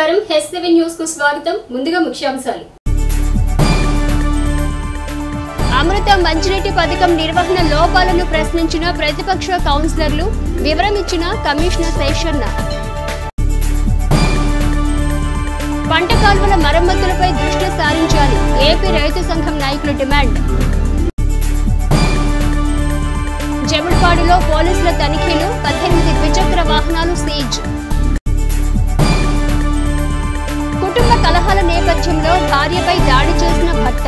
నమస్కారం హెస్7 న్యూస్ కు స్వాగతం ముందుగా ముఖ్యాంశాలు అమృత మంచినీటి పథకం నిర్వహణ లోపాలను ప్రశ్నించిన ప్రతిపక్ష కౌన్సిలర్లు వివరణ ఇచ్చిన కమిషనర్ శేషన్న పంట కాలువల మరమ్మతులపై దృష్టి సారించాలి ఏపీ రైతు సంఘం నాయకుల డిమాండ్ జమడిపాడులో పోలీసుల తనిఖీలు 18 ద్విచక్ర వాహనాలు సీజ్ కుటుంబ కలహాల నేపథ్యంలో భార్యపై దాడి చేసిన భర్త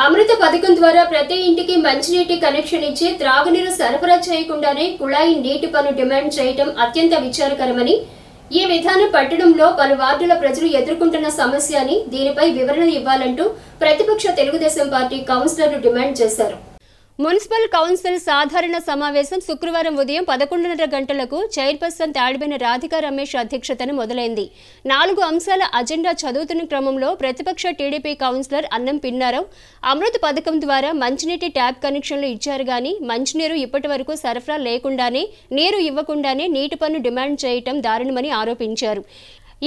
అమృత పథకం ద్వారా ప్రతి ఇంటికి మంచినీటి కనెక్షన్ ఇచ్చి త్రాగునీరు సరఫరా చేయకుండానే కుళాయి నీటి పన్ను డిమాండ్ చేయడం అత్యంత విచారకరమని ఈ విధానం పట్టణంలో పలు వార్డుల ప్రజలు ఎదుర్కొంటున్న సమస్య అని దీనిపై వివరణ ఇవ్వాలంటూ ప్రతిపక్ష తెలుగుదేశం పార్టీ కౌన్సిలర్లు డిమాండ్ చేశారు. మున్సిపల్ కౌన్సిల్ సాధారణ సమావేశం శుక్రవారం ఉదయం 11:30 గంటలకు చైర్పర్సన్ తాడిబేని రాధికా రమేష్ అధ్యక్షతన మొదలైంది. 4 అంశాల అజెండా చదువుతున్న క్రమంలో ప్రతిపక్ష టీడీపీ కౌన్సిలర్ అన్నం పిన్నారావు అమృత పథకం ద్వారా మంచినీటి ట్యాప్ కనెక్షన్లు ఇచ్చారు గానీ మంచినీరు ఇప్పటి వరకు సరఫరా లేకుండానే నీరు ఇవ్వకుండానే నీటి పన్ను డిమాండ్ చేయటం దారుణమని ఆరోపించారు.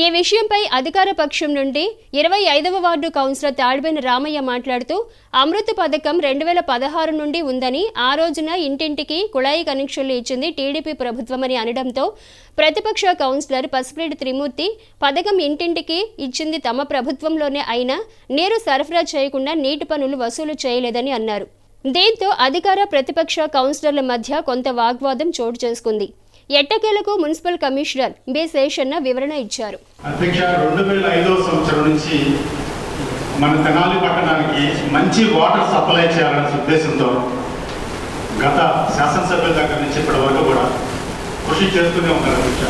ఈ విషయంపై అధికార పక్షం నుండి 25వ వార్డు కౌన్సిలర్ తాడిబేని రామయ్య మాట్లాడుతూ అమృత పథకం 2016 నుండి ఉందని ఆ రోజున ఇంటింటికి కుళాయి కనెక్షన్లు ఇచ్చింది టీడీపీ ప్రభుత్వమని అనడంతో ప్రతిపక్ష కౌన్సిలర్ పసిపిరెడ్డి త్రిమూర్తి పథకం ఇంటింటికి ఇచ్చింది తమ ప్రభుత్వంలోనే అయినా నీరు సరఫరా చేయకుండా నీటి పన్నులు వసూలు చేయలేదని అన్నారు. దీంతో అధికార ప్రతిపక్ష కౌన్సిలర్ల మధ్య కొంత వాగ్వాదం చోటు చేసుకుంది. ఎట్టకేలకు మున్సిపల్ కమిషనర్ బి శేషన్న వివరణ ఇచ్చారు. అధ్యక్ష 2005వ సంవత్సరం నుంచి మన తెనాలి పట్టణానికి మంచి వాటర్ సప్లై చేయాలనే ఉద్దేశంతో గత శాసనసభ్యుల దగ్గర నుంచి ఇప్పటి వరకు కూడా కృషి చేస్తూనే ఉన్నారు. అధ్యక్ష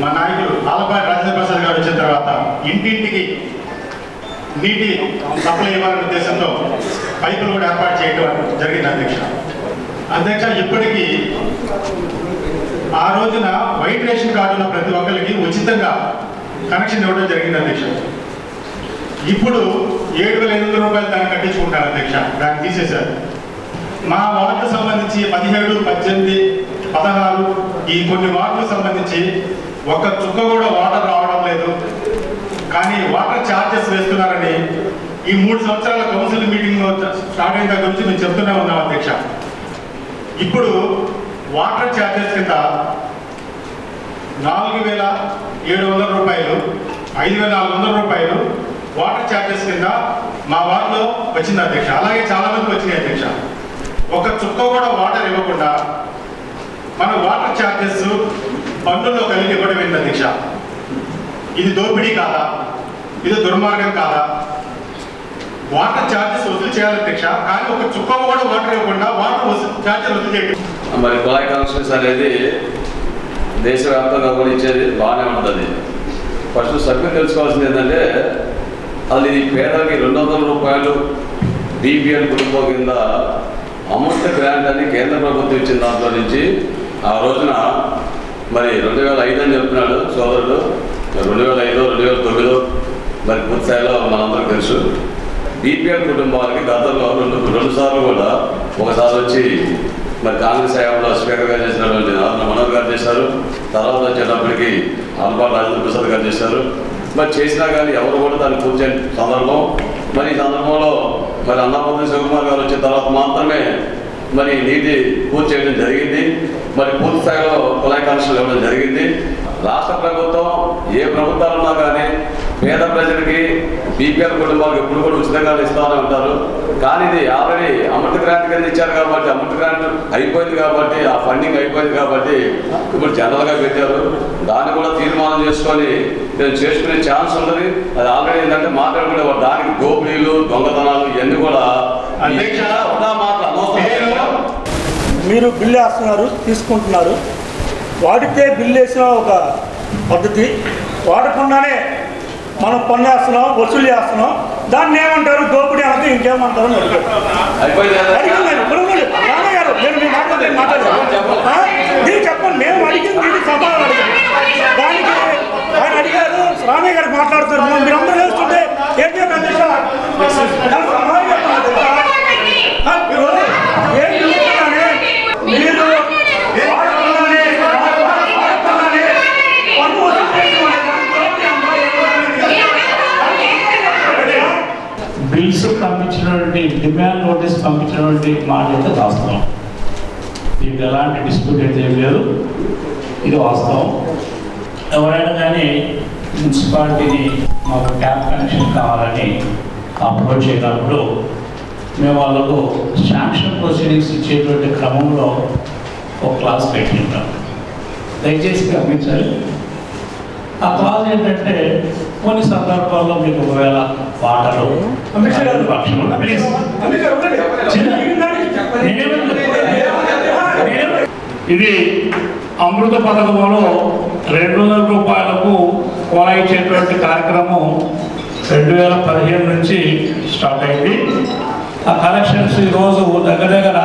మా నాయకులు ఆలపాటి రాజేంద్ర ప్రసాద్ గారు వచ్చిన తర్వాత ఇంటింటికి నీటి సప్లై ఇవ్వాలనే ఉద్దేశంతో పైపులు కూడా ఏర్పాటు చేయడం జరిగింది. అధ్యక్ష ఇప్పటికీ ఆ రోజున వైట్ రేషన్ కార్డు ఉన్న ప్రతి ఒక్కరికి ఉచితంగా కనెక్షన్ ఇవ్వడం జరిగింది. అధ్యక్ష ఇప్పుడు 7,500 రూపాయలు దాన్ని కట్టించుకుంటారు. అధ్యక్ష దాన్ని తీసేశారు. మా వార్డుకు సంబంధించి 17, 18, 16 ఈ కొన్ని వార్డులకు సంబంధించి ఒక్క చుక్క కూడా వాటర్ రావడం లేదు. కానీ వాటర్ ఛార్జెస్ వేస్తున్నారని ఈ 3 సంవత్సరాల కౌన్సిల్ మీటింగ్ స్టార్ట్ అయిన దగ్గర నుంచి మేము చెప్తూనే ఉన్నాం. అధ్యక్ష ఇప్పుడు వాటర్ ఛార్జెస్ కింద 4,700 రూపాయలు, 5,400 రూపాయలు వాటర్ ఛార్జెస్ కింద మా వార్డులో వచ్చింది. అధ్యక్ష అలాగే చాలా మందికి వచ్చినాయి. అధ్యక్ష ఒక చుక్క కూడా వాటర్ ఇవ్వకుండా మన వాటర్ ఛార్జెస్ పన్నుల్లో కలిగి ఇవ్వడం ఏంటి అధ్యక్ష? ఇది దోపిడీ కాదా? ఇది దుర్మార్గం కాదా? వాటర్ ఛార్జెస్ వసూలు చేయాలి అధ్యక్ష, కానీ ఒక చుక్క కూడా వాటర్ ఇవ్వకుండా వాటర్ ఛార్జెస్ వసూలు చేయడం. మరి కుళాయి కనెక్షన్స్ అనేది దేశవ్యాప్తంగా కూడా ఇచ్చేది బాగానే ఉంటుంది. ఫస్ట్ సభ్యులు తెలుసుకోవాల్సింది ఏంటంటే అది పేదలకి 200 రూపాయలు బీపీఎల్ కుటుంబం కింద అమృత గ్రాంట్ అని కేంద్ర ప్రభుత్వం ఇచ్చిన దాంట్లో నుంచి ఆ రోజున మరి 2005 అని చెప్తున్నాడు సోదరుడు. 2005, 2009 మరి పూర్తి స్థాయిలో మనందరికీ తెలుసు. బీపీఎల్ కుటుంబాలకి గతంలో రెండు సార్లు కూడా ఒకసారి వచ్చి మరి కాంగ్రెస్ హయాంలో స్పీకర్గా చేసినటువంటి నారాయణ మనోహర్ గారు చేశారు. తర్వాత వచ్చేటప్పటికి ఆలపాటి రాజేంద్ర ప్రసాద్ గారు చేశారు. మరి చేసినా కానీ ఎవరు కూడా దాన్ని పూర్తి చేయని సందర్భం. మరి ఈ సందర్భంలో మరి అన్నపూర్ణ శివకుమార్ గారు వచ్చిన తర్వాత మాత్రమే మరి నీటి పూర్తి చేయడం జరిగింది. మరి పూర్తి స్థాయిలో కుళాయి కనెక్షన్లు ఇవ్వడం జరిగింది. రాష్ట్ర ప్రభుత్వం ఏ ప్రభుత్వాలు ఉన్నా కానీ పేద ప్రజలకి బీపీఎల్ కుటుంబాలకు ఎప్పుడు కూడా ఉచితంగా ఇస్తామని ఉంటారు. కానీ ఇది ఆల్రెడీ అమృత గ్రాంట్ కింద ఇచ్చారు కాబట్టి అమృత గ్రాంట్ అయిపోయింది కాబట్టి ఆ ఫండింగ్ అయిపోయింది కాబట్టి ఇప్పుడు జనరల్గా పెట్టారు. దాన్ని కూడా తీర్మానం చేసుకొని నేను చేసుకునే ఛాన్స్ ఉన్నది. అది ఆల్రెడీ ఏంటంటే మాట్లాడుకునే దానికి దోపిడీలు దొంగతనాలు ఇవన్నీ కూడా మీరు బిల్లు వేస్తున్నారు, తీసుకుంటున్నారు. వాడితే బిల్లు వేసిన ఒక పద్ధతి, వాడకుండానే మనం పన్ను వేస్తున్నాం, వసూలు చేస్తున్నాం. దాన్ని ఏమంటారు? దోపిడీ అంటే ఇంకేమంటారు అని అడిగారు. నేను మీ మాట్లాడాను చెప్పండి. మేము అడిగింది దీనికి సమాధానం అడిగాను. దానికి ఆయన అడిగారు, రామయ్య గారికి మాట్లాడుతున్నారు. మీరు అందరూ వేస్తుంటే ఏం చెప్పండి మీరు దీనికి ఎలాంటి డిస్ప్యూట్ అయితే ఏం లేదు, ఇది వాస్తవం. ఎవరైనా కానీ మున్సిపాలిటీని మాకు ట్యాప్ కనెక్షన్ కావాలని అప్రోచ్ అయినప్పుడు మేము వాళ్ళకు శాంక్షన్ ప్రొసీడింగ్స్ ఇచ్చేటువంటి క్రమంలో ఒక క్లాస్ పెట్టింటాం. దయచేసి గమనించాలి. ఆ క్లాస్ ఏంటంటే కొన్ని సందర్భాల్లో మీకు ఒకవేళ వాటరు ఇది అమృత పథకంలో 200 రూపాయలకు కొలాయించేటువంటి కార్యక్రమం 2015 నుంచి స్టార్ట్ అయింది. ఆ కలెక్షన్స్ ఈరోజు దగ్గర దగ్గర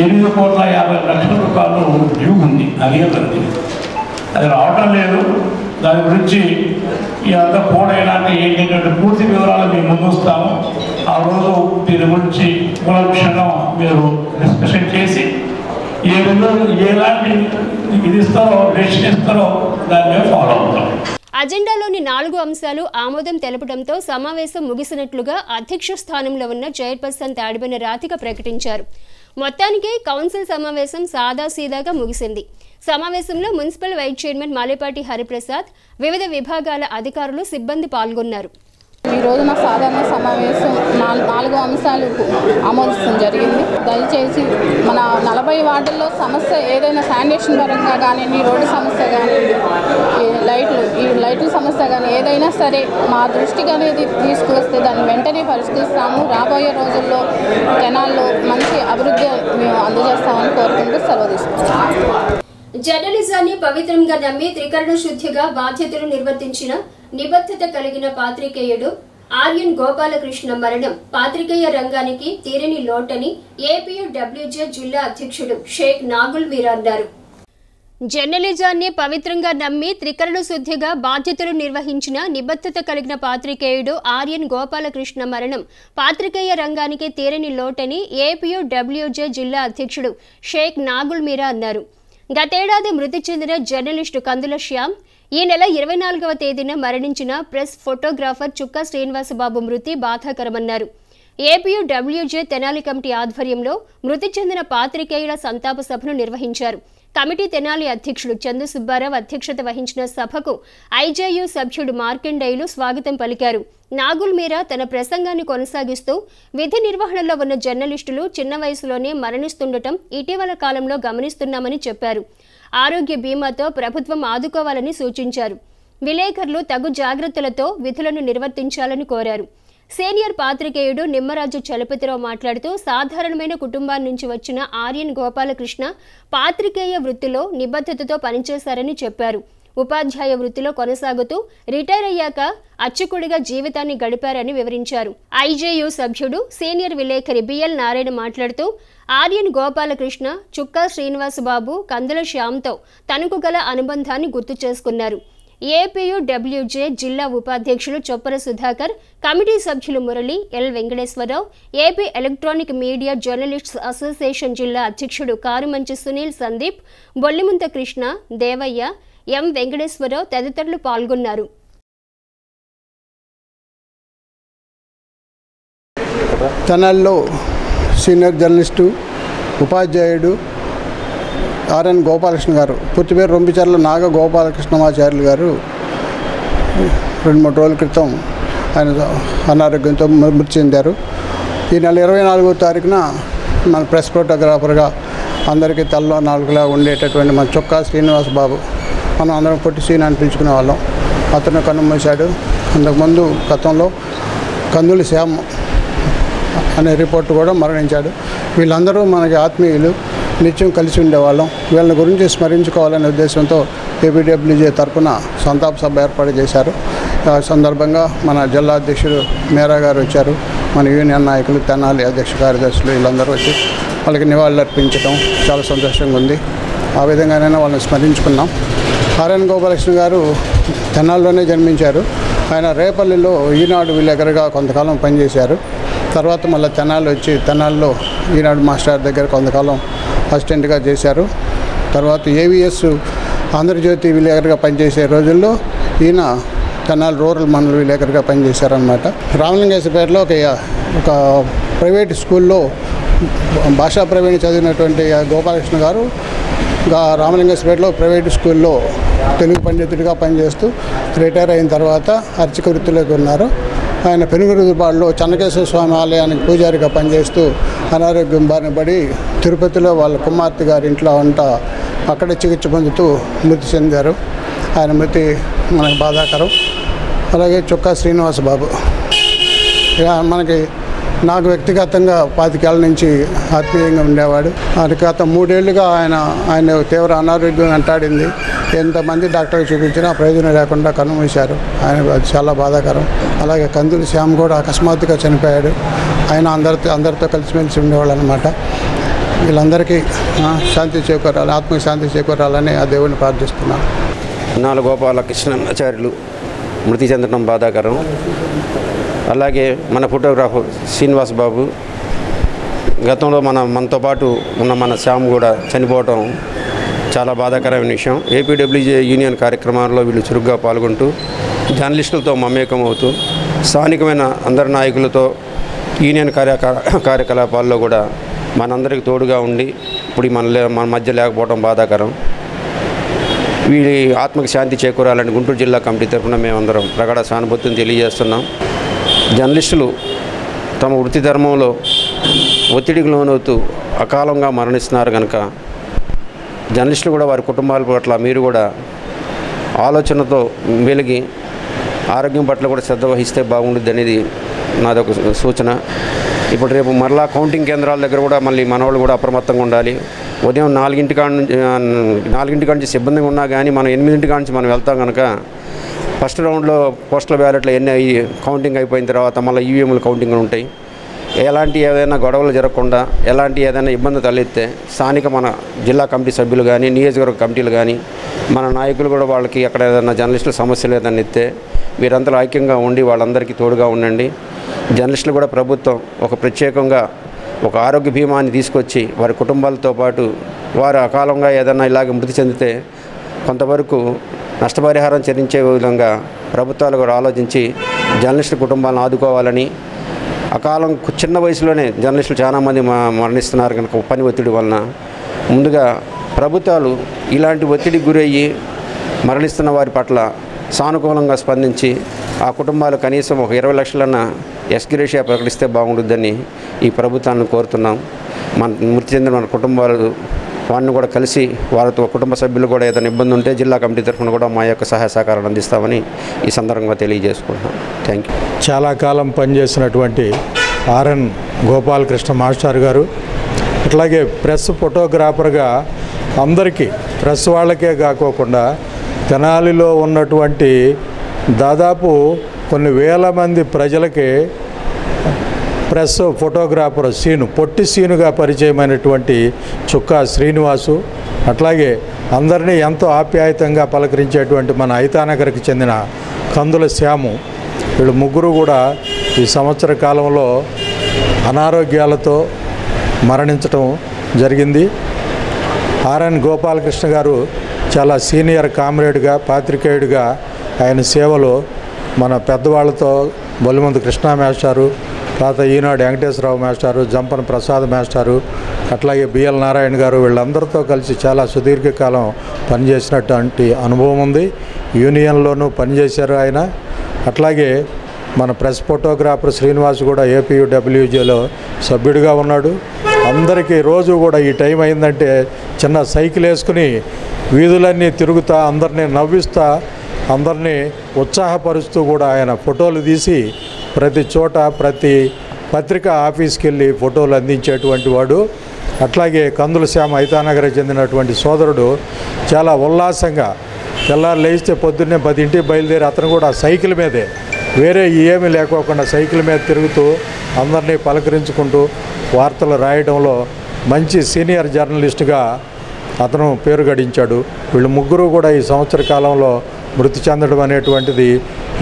8,50,00,000 రూపాయలు డ్యూ ఉంది. అది రావటం లేదు. దాని గురించి ఇదంతా పోడైనాక ఏంటంటే పూర్తి వివరాలు మేము ముందు వస్తాము. ఆ రోజు దీని గురించి కూలంకషంగా మీరు డిస్కషన్ చేసి ఏ రోజు ఎలాంటి ఇది ఇస్తారో డెసిషన్ ఇస్తారో దాన్ని ఫాలో అవుతాం. అజెండాలోని 4 అంశాలు ఆమోదం తెలపడంతో సమావేశం ముగిసినట్లుగా అధ్యక్ష స్థానంలో ఉన్న చైర్పర్సన్ తాడిబోయిన రాధిక ప్రకటించారు. మొత్తానికి కౌన్సిల్ సమావేశం సాదాసీదాగా ముగిసింది. సమావేశంలో municipal vice chairman Malepati Hariprasad, వివిధ విభాగాల అధికారులు, సిబ్బంది పాల్గొన్నారు. ఈ రోజున సాధారణ సమావేశం 4 అంశాలు ఆమోదించడం జరిగింది. దయచేసి మన 40 వార్డుల్లో సమస్య ఏదైనా శానిటేషన్ పరంగా కానివ్వండి, రోడ్డు సమస్య కానివ్వండి, ఈ లైట్ల సమస్య కానీ ఏదైనా సరే మా దృష్టికి అనేది తీసుకువస్తే దాన్ని వెంటనే పరిష్కరిస్తాము. రాబోయే రోజుల్లో జనాల్లో మంచి అభివృద్ధి మేము అందజేస్తామని కోరుకుంటూ సెలవు తీసుకుంటాం. జర్నలిజాన్ని పవిత్రంగా నమ్మి త్రికరణ శుద్ధిగా బాధ్యతలు నిర్వర్తించిన నిబద్ధత కలిగిన పాత్రికేయుడు ఆర్యన్ గోపాలకృష్ణ మరణం పాత్రికేయ రంగానికి తీరని లోటని ఏపీయూడబ్ల్యూజే జిల్లా అధ్యక్షుడు షేక్ నాగుల్ మీరా అన్నారు. జర్నలిజాన్ని పవిత్రంగా నమ్మి త్రికరణ శుద్ధిగా బాధ్యతలు నిర్వహించిన నిబద్ధత కలిగిన పాత్రికేయుడు ఆర్యన్ గోపాలకృష్ణ మరణం పాత్రికేయ రంగానికి తీరని లోటని ఏపీయూడబ్ల్యూజే జిల్లా అధ్యక్షుడు షేక్ నాగుల్ మీరా అన్నారు. గతేడాది మృతి చెందిన జర్నలిస్టు కందుల శ్యామ్ ఈ నెల 24వ తేదీన మరణించిన ప్రెస్ ఫోటోగ్రాఫర్ చుక్కా శ్రీనివాసబాబు మృతి బాధాకరమన్నారు. ఏపీయూడబ్ల్యూజే తెనాలి కమిటీ ఆధ్వర్యంలో మృతి చెందిన పాత్రికేయుల సంతాప సభను నిర్వహించారు. కమిటీ తెనాలి అధ్యక్షుడు చందు సుబ్బారావు అధ్యక్షత వహించిన సభకు ఐజేయూ సభ్యుడు మార్కండేయులు స్వాగతం పలికారు. నాగుల్ మీరా తన ప్రసంగాన్ని కొనసాగిస్తూ విధి నిర్వహణలో ఉన్న జర్నలిస్టులు చిన్న వయసులోనే మరణిస్తుండటం ఇటీవల కాలంలో గమనిస్తున్నామని చెప్పారు. ఆరోగ్య బీమాతో ప్రభుత్వం ఆదుకోవాలని సూచించారు. విలేకరులు తగు జాగ్రత్తలతో విధులను నిర్వర్తించాలని కోరారు. సీనియర్ పాత్రికేయుడు నిమ్మరాజు చలపతిరావు మాట్లాడుతూ సాధారణమైన కుటుంబాల నుంచి వచ్చిన ఆర్యన్ గోపాలకృష్ణ పాత్రికేయ వృత్తిలో నిబద్ధతతో పనిచేశారని చెప్పారు. ఉపాధ్యాయ వృత్తిలో కొనసాగుతూ రిటైర్ అయ్యాక అర్చకుడిగా జీవితాన్ని గడిపారని వివరించారు. ఐజేయూ సభ్యుడు సీనియర్ విలేకరి బిఎల్ నారాయణ మాట్లాడుతూ ఆర్యన్ గోపాలకృష్ణ చుక్కా శ్రీనివాసబాబు కందుల శ్యామ్తో తనకు గల అనుబంధాన్ని గుర్తు చేసుకున్నారు. ఏపీయూడబ్ల్యూజే జిల్లా ఉపాధ్యక్షులు చొప్పర సుధాకర్, కమిటీ సభ్యులు Murali, L Venkateswararao, AP electronic media journalists association జిల్లా అధ్యక్షుడు కారుమంచి సునీల్ సందీప్, బొల్లిముంత కృష్ణ, దేవయ్య, ఎం వెంకటేశ్వరరావు తదితరులు పాల్గొన్నారు. తెనాలిలో సీనియర్ జర్నలిస్టు ఉపాధ్యాయుడు ఆర్ఎన్ గోపాలకృష్ణ గారు, పూర్తి పేరు రొంపిచర్ల నాగ గోపాలకృష్ణమాచార్యులు గారు 2-3 రోజుల క్రితం ఆయన అనారోగ్యంతో మృతి చెందారు. ఈ నెల 24వ తారీఖున మన ప్రెస్ ఫోటోగ్రాఫర్గా అందరికీ తలలో నాలుగులా ఉండేటటువంటి మన చుక్కా శ్రీనివాస్ బాబు, మనం అందరం పొట్టి సీన్ అని పిలుచుకునే వాళ్ళం, అతను కన్నుమూశాడు. అంతకుముందు గతంలో కందుల శ్యామ్ అనే రిపోర్టర్ కూడా మరణించాడు. వీళ్ళందరూ మనకి ఆత్మీయులు, నిత్యం కలిసి ఉండేవాళ్ళం. వీళ్ళని గురించి స్మరించుకోవాలనే ఉద్దేశంతో ఏపీడబ్ల్యూజే తరఫున సంతాప సభ ఏర్పాటు చేశారు. ఆ సందర్భంగా మన జిల్లా అధ్యక్షుడు మేరా గారు వచ్చారు, మన యూనియన్ నాయకులు, తెనాలి అధ్యక్ష కార్యదర్శులు వీళ్ళందరూ వచ్చి వాళ్ళకి నివాళులు అర్పించడం చాలా సంతోషంగా ఉంది. ఆ విధంగానైనా వాళ్ళని స్మరించుకున్నాం. ఆర్ఎన్ గోపాలకృష్ణ గారు తెనాలిలోనే జన్మించారు. ఆయన రేపల్లిలో ఈనాడు విలేకరుగా కొంతకాలం పనిచేశారు. తర్వాత మళ్ళీ తెనాలి వచ్చి తెనాలిలో ఈనాడు మాస్టర్ దగ్గర కొంతకాలం అసిస్టెంట్గా చేశారు. తర్వాత ఏవిఎస్ ఆంధ్రజ్యోతి విలేకరుగా పనిచేసే రోజుల్లో ఈయన తెనాలి రూరల్ మండల విలేకరుగా పనిచేశారనమాట. రామలింగేశ్వరపేటలో ఒక ప్రైవేట్ స్కూల్లో భాషా ప్రవీణ్ చదివినటువంటి గోపాలకృష్ణ గారు రామలింగేశ్వరపేటలో ప్రైవేటు స్కూల్లో తెలుగు పండితుడిగా పనిచేస్తూ రిటైర్ అయిన తర్వాత అర్చక వృత్తిలోకి ఉన్నారు. ఆయన పెనుగురుపాడులో చెన్నకేశ్వర స్వామి ఆలయానికి పూజారిగా పనిచేస్తూ అనారోగ్యం బారిన పడి తిరుపతిలో వాళ్ళ కుమార్తె గారి ఇంట్లో అక్కడే చికిత్స పొందుతూ మృతి చెందారు. ఆయన మృతి మనకు బాధాకరం. అలాగే చుక్కా శ్రీనివాస బాబు నాకు వ్యక్తిగతంగా 25 ఏళ్ళ నుంచి ఆత్మీయంగా ఉండేవాడు. గత 3 ఏళ్ళుగా ఆయన తీవ్ర అనారోగ్యం వెంటాడింది. ఎంతమంది డాక్టర్కి చూపించినా ప్రయోజనం లేకుండా కన్నుమూశారు. ఆయన చాలా బాధాకరం. అలాగే కందులు శ్యామ్ కూడా అకస్మాత్తుగా చనిపోయాడు. ఆయన అందరితో కలిసిమెలిసి ఉండేవాళ్ళు అనమాట. వీళ్ళందరికీ శాంతి చేకూరాలి, ఆత్మకి శాంతి చేకూరాలని ఆ దేవుడిని ప్రార్థిస్తున్నాను. నాలుగు గోపాలకృష్ణాచార్యులు మృతి చెందడం బాధాకరం. అలాగే మన ఫోటోగ్రాఫర్ శ్రీనివాస్ బాబు గతంలో మనతో పాటు ఉన్న మన శ్యామ్ కూడా చనిపోవటం చాలా బాధాకరమైన విషయం. ఏపీడబ్ల్యూజే యూనియన్ కార్యక్రమాల్లో వీళ్ళు చురుగ్గా పాల్గొంటూ జర్నలిస్టులతో మమేకం అవుతూ స్థానికమైన అందరి నాయకులతో యూనియన్ కార్యకలాపాల్లో కూడా మనందరికీ తోడుగా ఉండి ఇప్పుడు మన మధ్య లేకపోవడం బాధాకరం. వీళ్ళ ఆత్మకి శాంతి చేకూరాలని గుంటూరు జిల్లా కమిటీ తరఫున మేమందరం ప్రగాఢ సానుభూతిని తెలియజేస్తున్నాం. జర్నలిస్టులు తమ వృత్తి ధర్మంలో ఒత్తిడికి లోనవుతూ అకాలంగా మరణిస్తున్నారు కనుక జర్నలిస్టులు కూడా వారి కుటుంబాల పట్ల మీరు కూడా ఆలోచనతో వెలిగి ఆరోగ్యం పట్ల కూడా శ్రద్ధ వహిస్తే బాగుంటుంది అనేది నాదొక సూచన. ఇప్పుడు రేపు మరలా కౌంటింగ్ కేంద్రాల దగ్గర కూడా మళ్ళీ మనవాళ్ళు కూడా అప్రమత్తంగా ఉండాలి. ఉదయం 4 నుంచి సిబ్బందిగా ఉన్నా కానీ మనం 8 నుంచి మనం వెళ్తాం కనుక ఫస్ట్ రౌండ్లో పోస్టల్ బ్యాలెట్లు ఎన్ని కౌంటింగ్ అయిపోయిన తర్వాత మళ్ళీ ఈవీఎంలు కౌంటింగ్ ఉంటాయి. ఏదైనా గొడవలు జరగకుండా ఏదైనా ఇబ్బంది తలెత్తే స్థానిక మన జిల్లా కమిటీ సభ్యులు కానీ నియోజకవర్గ కమిటీలు కానీ మన నాయకులు కూడా వాళ్ళకి అక్కడ ఏదైనా జర్నలిస్టుల సమస్యలు ఏదైనా ఎత్తే వీరందరూ ఐక్యంగా ఉండి వాళ్ళందరికీ తోడుగా ఉండండి. జర్నలిస్టులు కూడా ప్రభుత్వం ఒక ప్రత్యేకంగా ఒక ఆరోగ్య బీమాని తీసుకొచ్చి వారి కుటుంబాలతో పాటు వారు అకాలంగా ఏదైనా ఇలాగ మృతి చెందితే కొంతవరకు నష్టపరిహారం చెల్లించే విధంగా ప్రభుత్వాలు కూడా ఆలోచించి జర్నలిస్టుల కుటుంబాలను ఆదుకోవాలని. అకాలం చిన్న వయసులోనే జర్నలిస్టులు చాలామంది మరణిస్తున్నారు కనుక పని ఒత్తిడి వలన ముందుగా ప్రభుత్వాలు ఇలాంటి ఒత్తిడికి గురయ్యి మరణిస్తున్న వారి పట్ల సానుకూలంగా స్పందించి ఆ కుటుంబాలు కనీసం ఒక 20 లక్షలన్న ఎక్స్గ్రేషియా ప్రకటిస్తే బాగుంటుందని ఈ ప్రభుత్వాన్ని కోరుతున్నాం. మృతి చెందిన మన కుటుంబాలు వారిని కూడా కలిసి వారితో కుటుంబ సభ్యులు కూడా ఏదైనా ఇబ్బంది ఉంటే జిల్లా కమిటీ తరఫున కూడా మా యొక్క సహాయ సహకారాలు అందిస్తామని ఈ సందర్భంగా తెలియజేసుకుంటున్నాం. Thank you. చాలా కాలం పనిచేసినటువంటి ఆర్ఎన్ గోపాలకృష్ణ మాస్టర్ గారు అట్లాగే ప్రెస్ ఫోటోగ్రాఫర్గా అందరికీ ప్రెస్ వాళ్ళకే కాకోకుండా తెనాలిలో ఉన్నటువంటి దాదాపు కొన్ని వేల మంది ప్రజలకి ప్రెస్ ఫోటోగ్రాఫర్ పొట్టి సీనుగా పరిచయమైనటువంటి చుక్కా శ్రీనివాసు, అట్లాగే అందరినీ ఎంతో ఆప్యాయతంగా పలకరించేటువంటి మన ఐతానగర్కి చెందిన కందుల శ్యాము, వీళ్ళు ముగ్గురు కూడా ఈ సంవత్సర కాలంలో అనారోగ్యాలతో మరణించటం జరిగింది. ఆర్ఎన్ గోపాలకృష్ణ గారు చాలా సీనియర్ కామ్రేడ్గా పాత్రికేయుడిగా ఆయన సేవలో మన పెద్దవాళ్ళతో బొల్లిమందు కృష్ణా మాస్టారు, తర్వాత ఈనాడు వెంకటేశ్వరరావు మాస్టారు, జంపన ప్రసాద్ మాస్టారు, అట్లాగే బిఎల్ నారాయణ గారు వీళ్ళందరితో కలిసి చాలా సుదీర్ఘకాలం పనిచేసినటువంటి అనుభవం ఉంది. యూనియన్లోనూ పనిచేశారు ఆయన. అట్లాగే మన ప్రెస్ ఫోటోగ్రాఫర్ శ్రీనివాస్ కూడా ఏపీడబ్ల్యూజేలో సభ్యుడిగా ఉన్నాడు. అందరికీ రోజు కూడా ఈ టైం అయిందంటే చిన్న సైకిల్ వేసుకుని వీధులన్నీ తిరుగుతా అందరినీ నవ్విస్తా అందరినీ ఉత్సాహపరుస్తూ కూడా ఆయన ఫోటోలు తీసి ప్రతి చోట ప్రతి పత్రికా ఆఫీస్కి వెళ్ళి ఫోటోలు అందించేటువంటి వాడు. అట్లాగే కందుల శ్యామ ఐతానగర్కి చెందినటువంటి సోదరుడు చాలా ఉల్లాసంగా తెల్లారు లేస్తే పొద్దున్నే 10 బయలుదేరి అతను కూడా సైకిల్ మీదే వేరే ఏమీ లేకోకుండా సైకిల్ మీద తిరుగుతూ అందరినీ పలకరించుకుంటూ వార్తలు రాయడంలో మంచి సీనియర్ జర్నలిస్టుగా అతను పేరు గడించాడు. వీళ్ళు ముగ్గురు కూడా ఈ సంవత్సర కాలంలో మృతి చెందడం అనేటువంటిది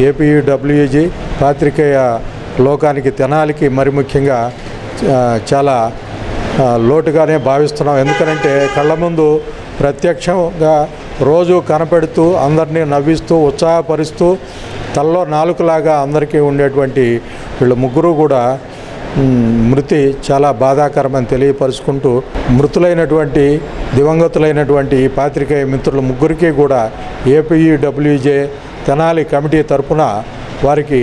ఏపీడబ్ల్యూజీ పాత్రికేయ లోకానికి తెనాలికి మరి ముఖ్యంగా చాలా లోటుగానే భావిస్తున్నాం. ఎందుకనంటే కళ్ళ ముందు ప్రత్యక్షంగా రోజు కనపెడుతూ అందరినీ నవ్విస్తూ ఉత్సాహపరుస్తూ తల్లో నాలుకలాగా అందరికీ ఉండేటువంటి వీళ్ళు ముగ్గురు కూడా మృతి చాలా బాధాకరమని తెలియపరుచుకుంటూ మృతులైనటువంటి దివంగతులైనటువంటి పాత్రికేయ మిత్రుల ముగ్గురికి కూడా ఏపీయూడబ్ల్యూజే తెనాలి కమిటీ తరపున వారికి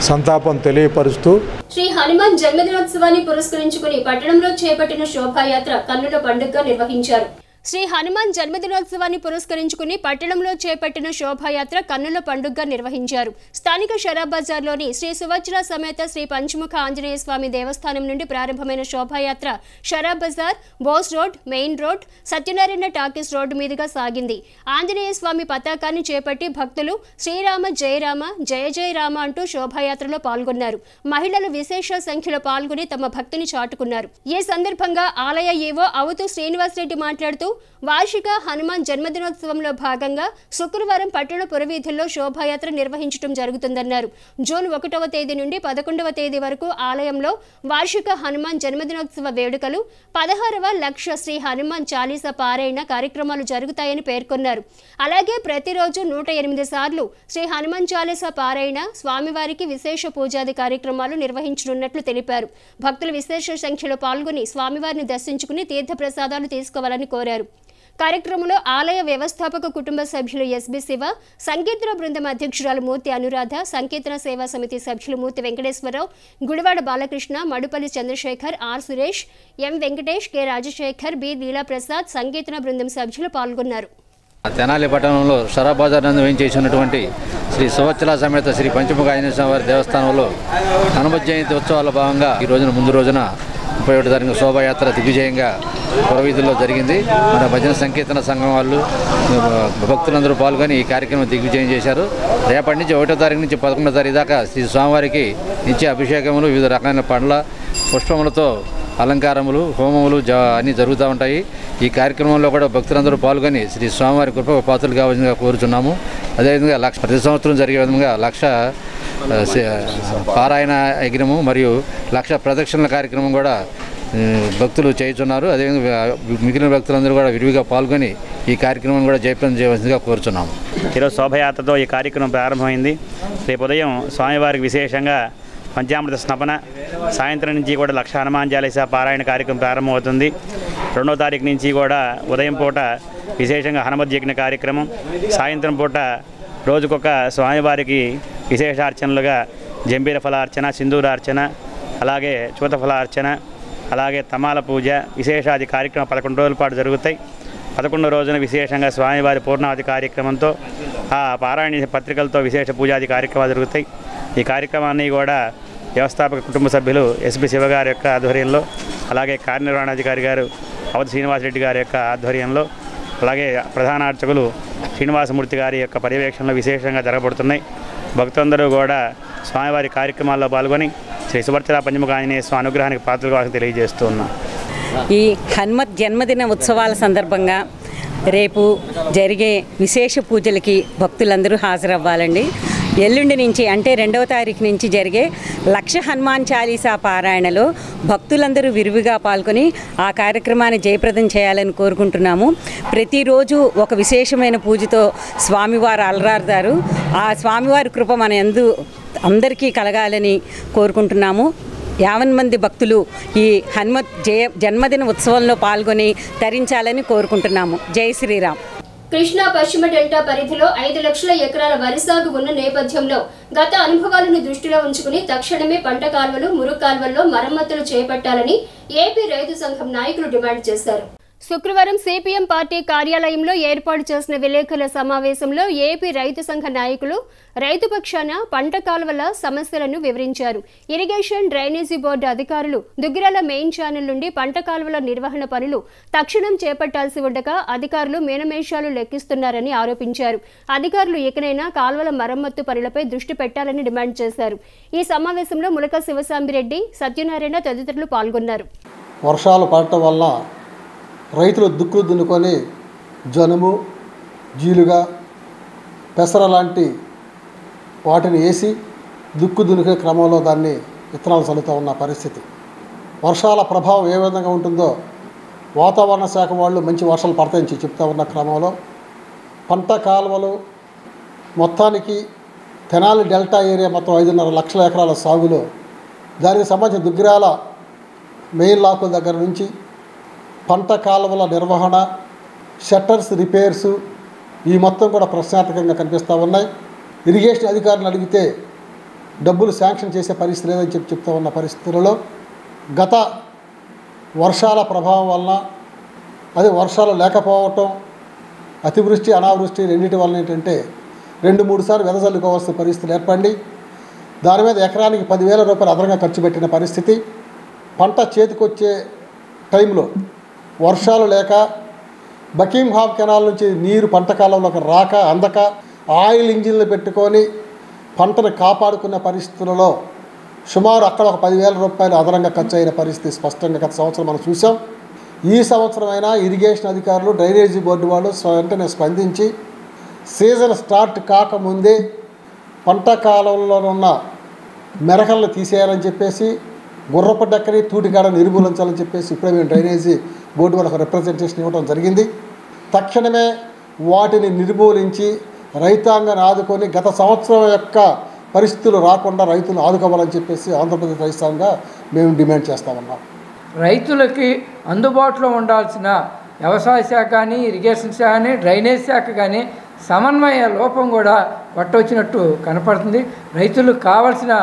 సంతాపం తెలియపరుస్తూ శ్రీ హనుమాన్ జన్మదినోత్సవాన్ని పురస్కరించుకుని పట్టణంలో చేపట్టిన శోభాయాత్ర కన్నుల పండుగగా నిర్వహించారు. శ్రీ హనుమాన్ జన్మదినోత్సవాన్ని పురస్కరించుకుని పట్టణంలో చేపట్టిన శోభాయాత్ర కన్నుల పండుగగా నిర్వహించారు. స్థానిక షరాబ్ బజార్లోని శ్రీ సువజ్ర సమేత శ్రీ పంచముఖ ఆంజనేయ స్వామి దేవస్థానం నుండి ప్రారంభమైన శోభాయాత్ర Sharab Bazar, Bose road, main road, Satyanarayana talkies road మీదుగా సాగింది. ఆంజనేయ స్వామి పతాకాన్ని చేపట్టి భక్తులు శ్రీరామ జయరామ జయ జయ రామ అంటూ శోభాయాత్రలో పాల్గొన్నారు. మహిళలు విశేష సంఖ్యలో పాల్గొని తమ భక్తిని చాటుకున్నారు. ఈ సందర్భంగా ఆలయ ఈవో అవుతూ శ్రీనివాసరెడ్డి మాట్లాడుతూ వార్షిక హనుమాన్ జన్మదినోత్సవంలో భాగంగా శుక్రవారం పట్టణ పురవీధుల్లో శోభాయాత్ర నిర్వహించడం జరుగుతుందన్నారు. జూన్ 1వ తేదీ నుండి 11వ తేదీ వరకు ఆలయంలో వార్షిక హనుమాన్ జన్మదినోత్సవ వేడుకలు, 16వ లక్ష శ్రీ హనుమాన్ చాలీసా పారాయణ కార్యక్రమాలు జరుగుతాయని పేర్కొన్నారు. అలాగే ప్రతిరోజు 108 సార్లు శ్రీ హనుమాన్ చాలీసా పారాయణ, స్వామివారికి విశేష పూజాది కార్యక్రమాలు నిర్వహించనున్నట్లు తెలిపారు. భక్తులు విశేష సంఖ్యలో పాల్గొని స్వామివారిని దర్శించుకుని తీర్థప్రసాదాలు తీసుకోవాలని కోరారు. కార్యక్రమంలో ఆలయ వ్యవస్థాపక కుటుంబ సభ్యులు ఎస్బి శివ, సంకీర్తన బృందం అధ్యక్షురాలు మూర్తి అనురాధ, సంకీర్తన సేవా సమితి సభ్యులు Murthy Venkateswararao, Gudivada Balakrishna, Madupalli Chandrasekhar, R Suresh, M Venkatesh, K Rajasekhar, B Leelaprasad, సంకీర్తన బృందం సభ్యులు పాల్గొన్నారు. తెనాలి పట్టణంలో షరాబ్ బజార్ నందు వేయించేసినటువంటి శ్రీ సువచ్చల సమేత శ్రీ పంచముఖ ఆంజనేయ స్వామి వారి దేవస్థానంలో హనుమ జయంతి ఉత్సవాల భాగంగా ఈ రోజున ముందు రోజున 31వ తారీఖున శోభాయాత్ర దిగ్విజయంగా పురవీధుల్లో జరిగింది. మన భజన సంకీర్తన సంఘం వాళ్ళు భక్తులందరూ పాల్గొని ఈ కార్యక్రమం దిగ్విజయం చేశారు. రేపటి నుంచి 1వ తారీఖు నుంచి 11వ తారీఖు దాకా శ్రీ స్వామివారికి నిత్య అభిషేకములు, వివిధ రకాల పండ్ల పుష్పములతో అలంకారములు, హోమములు అన్నీ జరుగుతూ ఉంటాయి. ఈ కార్యక్రమంలో కూడా భక్తులందరూ పాల్గొని శ్రీ స్వామివారి కృప పాత్రలు కావాల్సిందిగా కోరుచున్నాము. అదేవిధంగా ప్రతి సంవత్సరం జరిగే విధంగా 1,00,000 పారాయణ యజ్ఞము మరియు 1,00,000 ప్రదక్షిణల కార్యక్రమం కూడా భక్తులు చేయుచున్నారు. అదేవిధంగా మిగిలిన భక్తులందరూ కూడా విరివిగా పాల్గొని ఈ కార్యక్రమం కూడా జయప్రదం చేయవలసిందిగా కోరుచున్నాము. ఈరోజు శోభయాత్రతో ఈ కార్యక్రమం ప్రారంభమైంది. రేపు ఉదయం స్వామివారికి విశేషంగా పంచామృత స్నపన, సాయంత్రం నుంచి కూడా 1,00,000 హనుమాన్ చాలీసా పారాయణ కార్యక్రమం ప్రారంభమవుతుంది. 2వ తారీఖు నుంచి కూడా ఉదయం పూట విశేషంగా హనుమత్ యజ్ఞ కార్యక్రమం, సాయంత్రం పూట రోజుకొక స్వామివారికి విశేషార్చనలుగా జంబీర ఫలార్చన, సింధూరార్చన, అలాగే చూతఫలార్చన, అలాగే తమాల పూజ, విశేషాది కార్యక్రమం 11 రోజుల పాటు జరుగుతాయి. 11వ రోజున విశేషంగా స్వామివారి పూర్ణావతి కార్యక్రమంతో ఆ పారాయణ పత్రికలతో విశేష పూజాది కార్యక్రమాలు జరుగుతాయి. ఈ కార్యక్రమాన్ని కూడా వ్యవస్థాపక కుటుంబ సభ్యులు ఎస్బి శివ గారి యొక్క ఆధ్వర్యంలో, అలాగే కార్యనిర్వహణాధికారి గారు అవధి శ్రీనివాసరెడ్డి గారి యొక్క ఆధ్వర్యంలో, అలాగే ప్రధాన అర్చకులు శ్రీనివాసమూర్తి గారి యొక్క పర్యవేక్షణలో విశేషంగా జరగబడుతున్నాయి. భక్తులందరూ కూడా స్వామివారి కార్యక్రమాల్లో పాల్గొని శ్రీ సువర్చల పంచముఖ ఆంజనేయ స్వామి అనుగ్రహానికి పాత్రలు కావాలని తెలియజేస్తూ ఉన్నాం. ఈ హనుమత్ జన్మదిన ఉత్సవాల సందర్భంగా రేపు జరిగే విశేష పూజలకి భక్తులందరూ హాజరవ్వాలండి. ఎల్లుండి నుంచి అంటే 2వ తారీఖు నుంచి జరిగే 1,00,000 హనుమాన్ చాలీసా పారాయణలో భక్తులందరూ విరివిగా పాల్గొని ఆ కార్యక్రమాన్ని జయప్రదం చేయాలని కోరుకుంటున్నాము. ప్రతిరోజు ఒక విశేషమైన పూజతో స్వామివారు అలరారుతారు. ఆ స్వామివారి కృప మన అందరికీ కలగాలని కోరుకుంటున్నాము. 50 మంది భక్తులు ఈ హనుమత్ జన్మదిన ఉత్సవంలో పాల్గొని తరించాలని కోరుకుంటున్నాము. జై శ్రీరామ్. కృష్ణా పశ్చిమ డెల్టా పరిధిలో 5 లక్షల ఎకరాల వరి సాగు ఉన్న నేపథ్యంలో గత అనుభవాలను దృష్టిలో ఉంచుకుని తక్షణమే పంట కాల్వలు, మురుగు కాల్వల్లో మరమ్మతులు చేపట్టాలని ఏపీ రైతు సంఘం నాయకులు డిమాండ్ చేశారు. శుక్రవారం సిపిఎం పార్టీ కార్యాలయంలో ఏర్పాటు చేసిన విలేకరుల సమావేశంలో ఏపీ రైతు సంఘ నాయకులు రైతు పక్షాన పంట కాలువల సమస్యలను వివరించారు. ఇరిగేషన్ డ్రైనేజీ బోర్డు అధికారులు దుగ్గిరాల మెయిన్ ఛానల్ నుండి పంట కాలువల నిర్వహణ పనులు తక్షణం చేపట్టాల్సి ఉండగా అధికారులు మీనమేషాలు లెక్కిస్తున్నారని ఆరోపించారు. అధికారులు ఇకనైనా కాలువల మరమ్మత్తు పనులపై దృష్టి పెట్టాలని డిమాండ్ చేశారు. ఈ సమావేశంలో ములక శివసాంబిరెడ్డి, సత్యనారాయణ తదితరులు పాల్గొన్నారు. వర్షాలు పడటం వల్ల రైతులు దుక్కులు దున్నుకొని జనుము, జీలుగా, పెసర లాంటి వాటిని వేసి దుక్కు దున్నుకే క్రమంలో దాన్ని విత్తనాలు చల్లుతూ ఉన్న పరిస్థితి. వర్షాల ప్రభావం ఏ విధంగా ఉంటుందో వాతావరణ శాఖ వాళ్ళు మంచి వర్షాలు పడతాయని చెప్తూ ఉన్న క్రమంలో పంట కాలువలు మొత్తానికి తెనాలి డెల్టా ఏరియా మొత్తం 5.5 లక్షల ఎకరాల సాగులో దానికి సంబంధించిన దుగ్గిరాల మెయిన్ లాకుల దగ్గర నుంచి పంట కాలువల నిర్వహణ, షట్టర్స్ రిపేర్సు ఈ మొత్తం కూడా ప్రశ్నార్థకంగా కనిపిస్తూ ఉన్నాయి. ఇరిగేషన్ అధికారులను అడిగితే డబ్బులు శాంక్షన్ చేసే పరిస్థితి లేదని చెప్తూ ఉన్న పరిస్థితులలో గత వర్షాల ప్రభావం వలన, అదే వర్షాలు లేకపోవటం, అతివృష్టి అనావృష్టి రెండింటి వలన ఏంటంటే 2-3 సార్లు వెదజల్లుకోవాల్సిన పరిస్థితులు ఏర్పడి దాని మీద ఎకరానికి 10,000 రూపాయలు అదనంగా ఖర్చు పెట్టిన పరిస్థితి. పంట చేతికొచ్చే టైంలో వర్షాలు లేక బకింగ్హామ్ కెనాల్ నుంచి నీరు పంట కాలంలోకి రాక అందక ఆయిల్ ఇంజిన్లు పెట్టుకొని పంటను కాపాడుకున్న పరిస్థితులలో సుమారు అక్కడ ఒక 10,000 రూపాయలు అదనంగా ఖర్చు అయిన పరిస్థితి స్పష్టంగా గత సంవత్సరం మనం చూసాం. ఈ సంవత్సరమైనా ఇరిగేషన్ అధికారులు, డ్రైనేజీ బోర్డు వాళ్ళు వెంటనే స్పందించి సీజన్ స్టార్ట్ కాకముందే పంట కాలంలో ఉన్న మెరకలను తీసేయాలని చెప్పేసి, గుర్రపు డెక్కని తూటికాడ నిర్మూలించాలని చెప్పేసి ఇప్పుడే మేము డ్రైనేజీ బోర్డు వాళ్ళకు రిప్రజెంటేషన్ ఇవ్వడం జరిగింది. తక్షణమే వాటిని నిర్మూలించి రైతాంగాన్ని ఆదుకొని గత సంవత్సరం యొక్క పరిస్థితులు రాకుండా రైతులు ఆదుకోవాలని చెప్పేసి ఆంధ్రప్రదేశ్ రైతాంగా మేము డిమాండ్ చేస్తా ఉన్నాం. రైతులకి అందుబాటులో ఉండాల్సిన వ్యవసాయ శాఖ కానీ, ఇరిగేషన్ శాఖ కానీ, డ్రైనేజ్ శాఖ కానీ సమన్వయ లోపం కూడా పట్టొచ్చినట్టు కనపడుతుంది. రైతులకు కావాల్సిన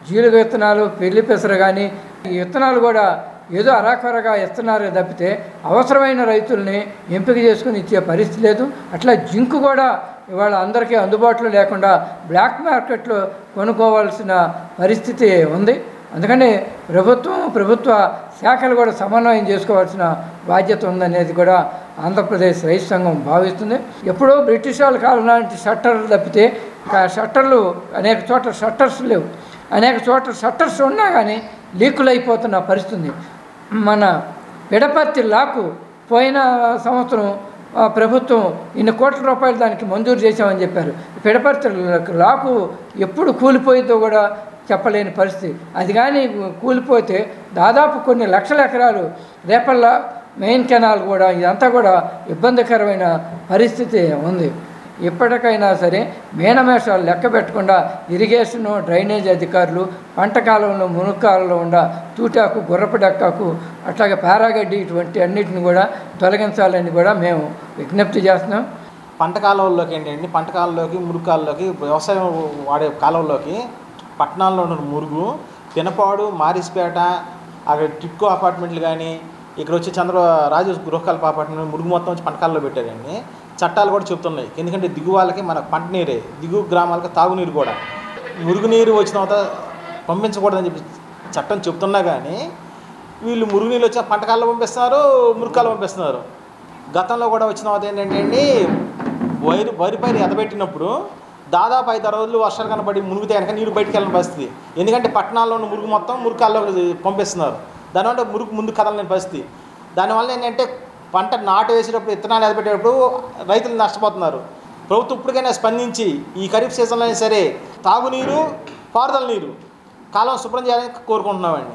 జీలుగ విత్తనాలు, పెళ్లి పెసరు కానీ ఈ విత్తనాలు కూడా ఏదో అరాకొరగా ఇస్తున్నారే తప్పితే అవసరమైన రైతుల్ని ఎంపిక చేసుకుని ఇచ్చే పరిస్థితి లేదు. అట్లా జింకు కూడా ఇవాళ అందరికీ అందుబాటులో లేకుండా బ్లాక్ మార్కెట్లో కొనుక్కోవాల్సిన పరిస్థితి ఉంది. అందుకని ప్రభుత్వ శాఖలు కూడా సమన్వయం చేసుకోవాల్సిన బాధ్యత ఉందనేది కూడా ఆంధ్రప్రదేశ్ రైతు సంఘం భావిస్తుంది. ఎప్పుడో బ్రిటిష్ వాళ్ళ కాలం లాంటి షట్టర్లు తప్పితే షట్టర్లు అనేక చోట్ల షట్టర్స్ లేవు. అనేక చోట్ల షట్టర్స్ ఉన్నా కానీ లీకులు అయిపోతున్న పరిస్థితి. మన పిడపర్తి లాకు పోయిన సంవత్సరం ప్రభుత్వం ఇన్ని కోట్ల రూపాయలు దానికి మంజూరు చేశామని చెప్పారు. పిడపర్తి లాకు ఎప్పుడు కూలిపోయిందో కూడా చెప్పలేని పరిస్థితి. అది కానీ కూలిపోతే దాదాపు కొన్ని లక్షల ఎకరాలు రేపల్లా మెయిన్ కెనాల్ కూడా ఇదంతా కూడా ఇబ్బందికరమైన పరిస్థితి ఉంది. ఇప్పటికైనా సరే మేనమేషాలు లెక్క పెట్టకుండా ఇరిగేషను, డ్రైనేజ్ అధికారులు పంట కాలంలో, మునుక్కాలంలో ఉన్న తూటాకు, గుర్రపు డెక్కాకు, అట్లాగే పారాగడ్డి ఇటువంటి అన్నిటిని కూడా తొలగించాలని కూడా మేము విజ్ఞప్తి చేస్తున్నాం. పంట కాలువల్లోకి ఏంటండి, పంట కాలంలోకి, మురుకాల్లోకి, వ్యవసాయం వాడే కాలువల్లోకి పట్టణాల్లో ఉన్న మురుగు, పినపాడు, మారిస్పేట, అక్కడ టిట్కో అపార్ట్మెంట్లు కానీ, ఇక్కడ వచ్చి రాజు గృహకల్ప అపార్ట్మెంట్ మురుగు మొత్తం వచ్చి పంట కాలంలో పెట్టారండి. చట్టాలు కూడా చెప్తున్నాయి. ఎందుకంటే దిగు వాళ్ళకి మన పంట నీరే, దిగు గ్రామాలకి తాగునీరు కూడా, మురుగునీరు వచ్చిన తర్వాత పంపించకూడదని చెప్పి చట్టం చెప్తున్నా కానీ వీళ్ళు మురుగునీళ్ళు వచ్చి పంట కాలంలో పంపిస్తున్నారు, మురుకాలు పంపిస్తున్నారు. గతంలో కూడా వచ్చిన తర్వాత ఏంటంటే అండి, వరి పైరు ఎదబెట్టినప్పుడు దాదాపు 5 రోజులు వర్షాలు కనబడి మునిగితే కనుక నీరు బయటికి వెళ్ళిన పరిస్థితి. ఎందుకంటే పట్టణాల్లో ఉన్న మురుగు మొత్తం మురుకాల్లో పంపిస్తున్నారు. దానివల్ల మురుగు ముందు కదలని పరిస్థితి. దానివల్ల ఏంటంటే పంట నాటు వేసేటప్పుడు, విత్తనాలు ఎదబెట్టేటప్పుడు రైతులు నష్టపోతున్నారు. ప్రభుత్వం ఇప్పటికైనా స్పందించి ఈ ఖరీఫ్ సీజన్లో అయినా సరే తాగునీరు, పారుదల నీరు కాలం శుభ్రం చేయాలని కోరుకుంటున్నామండి.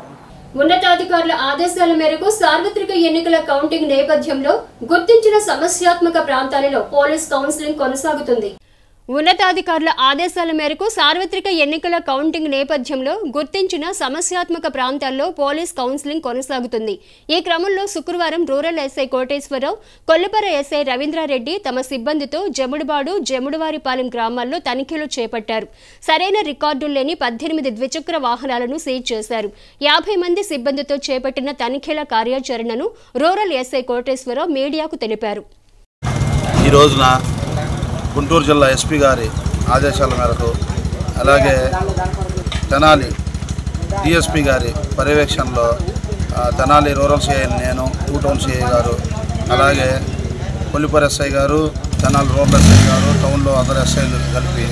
ఉన్నతాధికారుల ఆదేశాల మేరకు సార్వత్రిక ఎన్నికల కౌంటింగ్ నేపథ్యంలో గుర్తించిన సమస్యాత్మక ప్రాంతాలలో పోలీస్ కౌన్సిలింగ్ కొనసాగుతుంది. ఉన్నతాధికారుల ఆదేశాల మేరకు సార్వత్రిక ఎన్నికల కౌంటింగ్ నేపథ్యంలో గుర్తించిన సమస్యాత్మక ప్రాంతాల్లో పోలీస్ కౌన్సిలింగ్ కొనసాగుతుంది. ఈ క్రమంలో శుక్రవారం rural SI Koteswararao, Kollipara SI Ravindrareddy తమ సిబ్బందితో జముడుబాడు, జముడువారిపాలెం గ్రామాల్లో తనిఖీలు చేపట్టారు. సరైన రికార్డులు లేని 18 ద్విచక్ర వాహనాలను సీజ్ చేశారు. 50 మంది సిబ్బందితో చేపట్టిన తనిఖీల కార్యాచరణను రూరల్ ఎస్ఐ కోటేశ్వరరావు మీడియాకు తెలిపారు. ఈ రోజున గుంటూరు జిల్లా ఎస్పీ గారి ఆదేశాల మేరకు, అలాగే తెనాలి డిఎస్పీ గారి పర్యవేక్షణలో తెనాలి రూరల్ సిఐ నేను, 2 టౌన్ సిఐ గారు, అలాగే కొల్లిపర ఎస్ఐ గారు, తెనాలి రూరల్ ఎస్ఐ గారు, టౌన్లో అదర్ ఎస్ఐలు కలిపి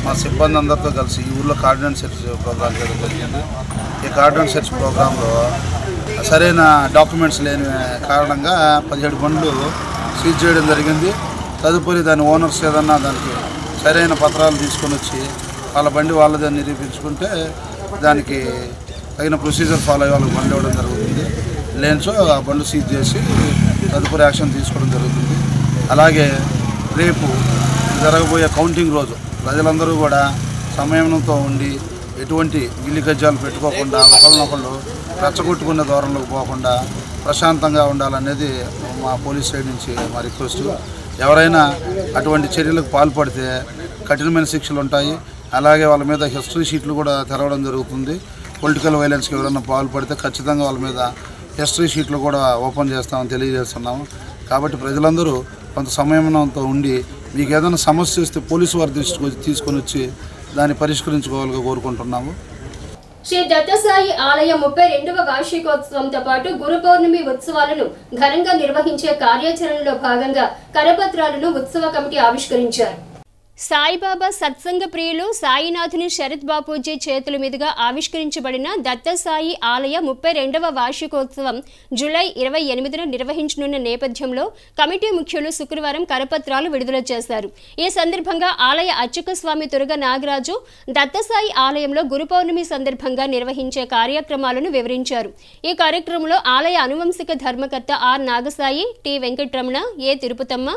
మా సిబ్బంది అందరితో కలిసి ఈ ఊళ్ళో కార్డినెన్స్ సెర్చ్ ప్రోగ్రాం చేయడం జరిగింది. ఈ కార్డినెన్స్ సెర్చ్ ప్రోగ్రాంలో సరైన డాక్యుమెంట్స్ లేని కారణంగా 17 బండ్లు సీజ్ చేయడం జరిగింది. తదుపరి దాని ఓనర్స్ ఏదన్నా దానికి సరైన పత్రాలు తీసుకొని వచ్చి వాళ్ళ బండి వాళ్ళదే నిరూపించుకుంటే దానికి తగిన ప్రొసీజర్ ఫాలో అయ్యి వాళ్ళకి బండి ఇవ్వడం జరుగుతుంది. లేనిచో ఆ బండ్లు సీజ్ చేసి తదుపరి యాక్షన్ తీసుకోవడం జరుగుతుంది. అలాగే రేపు జరగబోయే కౌంటింగ్ రోజు ప్రజలందరూ కూడా సంయమనంతో ఉండి ఎటువంటి గిల్లి గజ్జాలు పెట్టుకోకుండా ఒకళ్ళనొకళ్ళు రెచ్చగొట్టుకునే ధోరణిలోకి పోకుండా ప్రశాంతంగా ఉండాలనేది మా పోలీస్ సైడ్ నుంచి మా రిక్వెస్ట్. ఎవరైనా అటువంటి చర్యలకు పాల్పడితే కఠినమైన శిక్షలు ఉంటాయి. అలాగే వాళ్ళ మీద హిస్టరీ షీట్లు కూడా తెరవడం జరుగుతుంది. పొలిటికల్ వైలెన్స్కి ఎవరైనా పాల్పడితే ఖచ్చితంగా వాళ్ళ మీద హిస్టరీ షీట్లు కూడా ఓపెన్ చేస్తామని తెలియజేస్తున్నాము. కాబట్టి ప్రజలందరూ కొంత సంయమనంతో ఉండి మీకు ఏదైనా సమస్య వస్తే పోలీసు వారి దృష్టికి తీసుకొని వచ్చి దాన్ని పరిష్కరించుకోవాలని కోరుకుంటున్నాము. శ్రీ దత్తసాయి ఆలయ 32వ వార్షికోత్సవంతో పాటు గురు పౌర్ణమి ఉత్సవాలను ఘనంగా నిర్వహించే కార్యాచరణలో భాగంగా కరపత్రాలను ఉత్సవ కమిటీ ఆవిష్కరించారు. సాయిబాబా సత్సంగ ప్రియులు సాయినాథుని శరత్ బాపూజీ చేతుల మీదుగా ఆవిష్కరించబడిన దత్తసాయి ఆలయ 32వ వార్షికోత్సవం జూలై 28న నిర్వహించనున్న నేపథ్యంలో కమిటీ ముఖ్యులు శుక్రవారం కరపత్రాలు విడుదల చేశారు. ఈ సందర్భంగా ఆలయ అర్చక స్వామి తురగ నాగరాజు దత్తసాయి ఆలయంలో గురు పౌర్ణమి సందర్భంగా నిర్వహించే కార్యక్రమాలను వివరించారు. ఈ కార్యక్రమంలో ఆలయ అనువంశిక ధర్మకర్త R Nagasai, T Venkataramana, A Tirupatamma,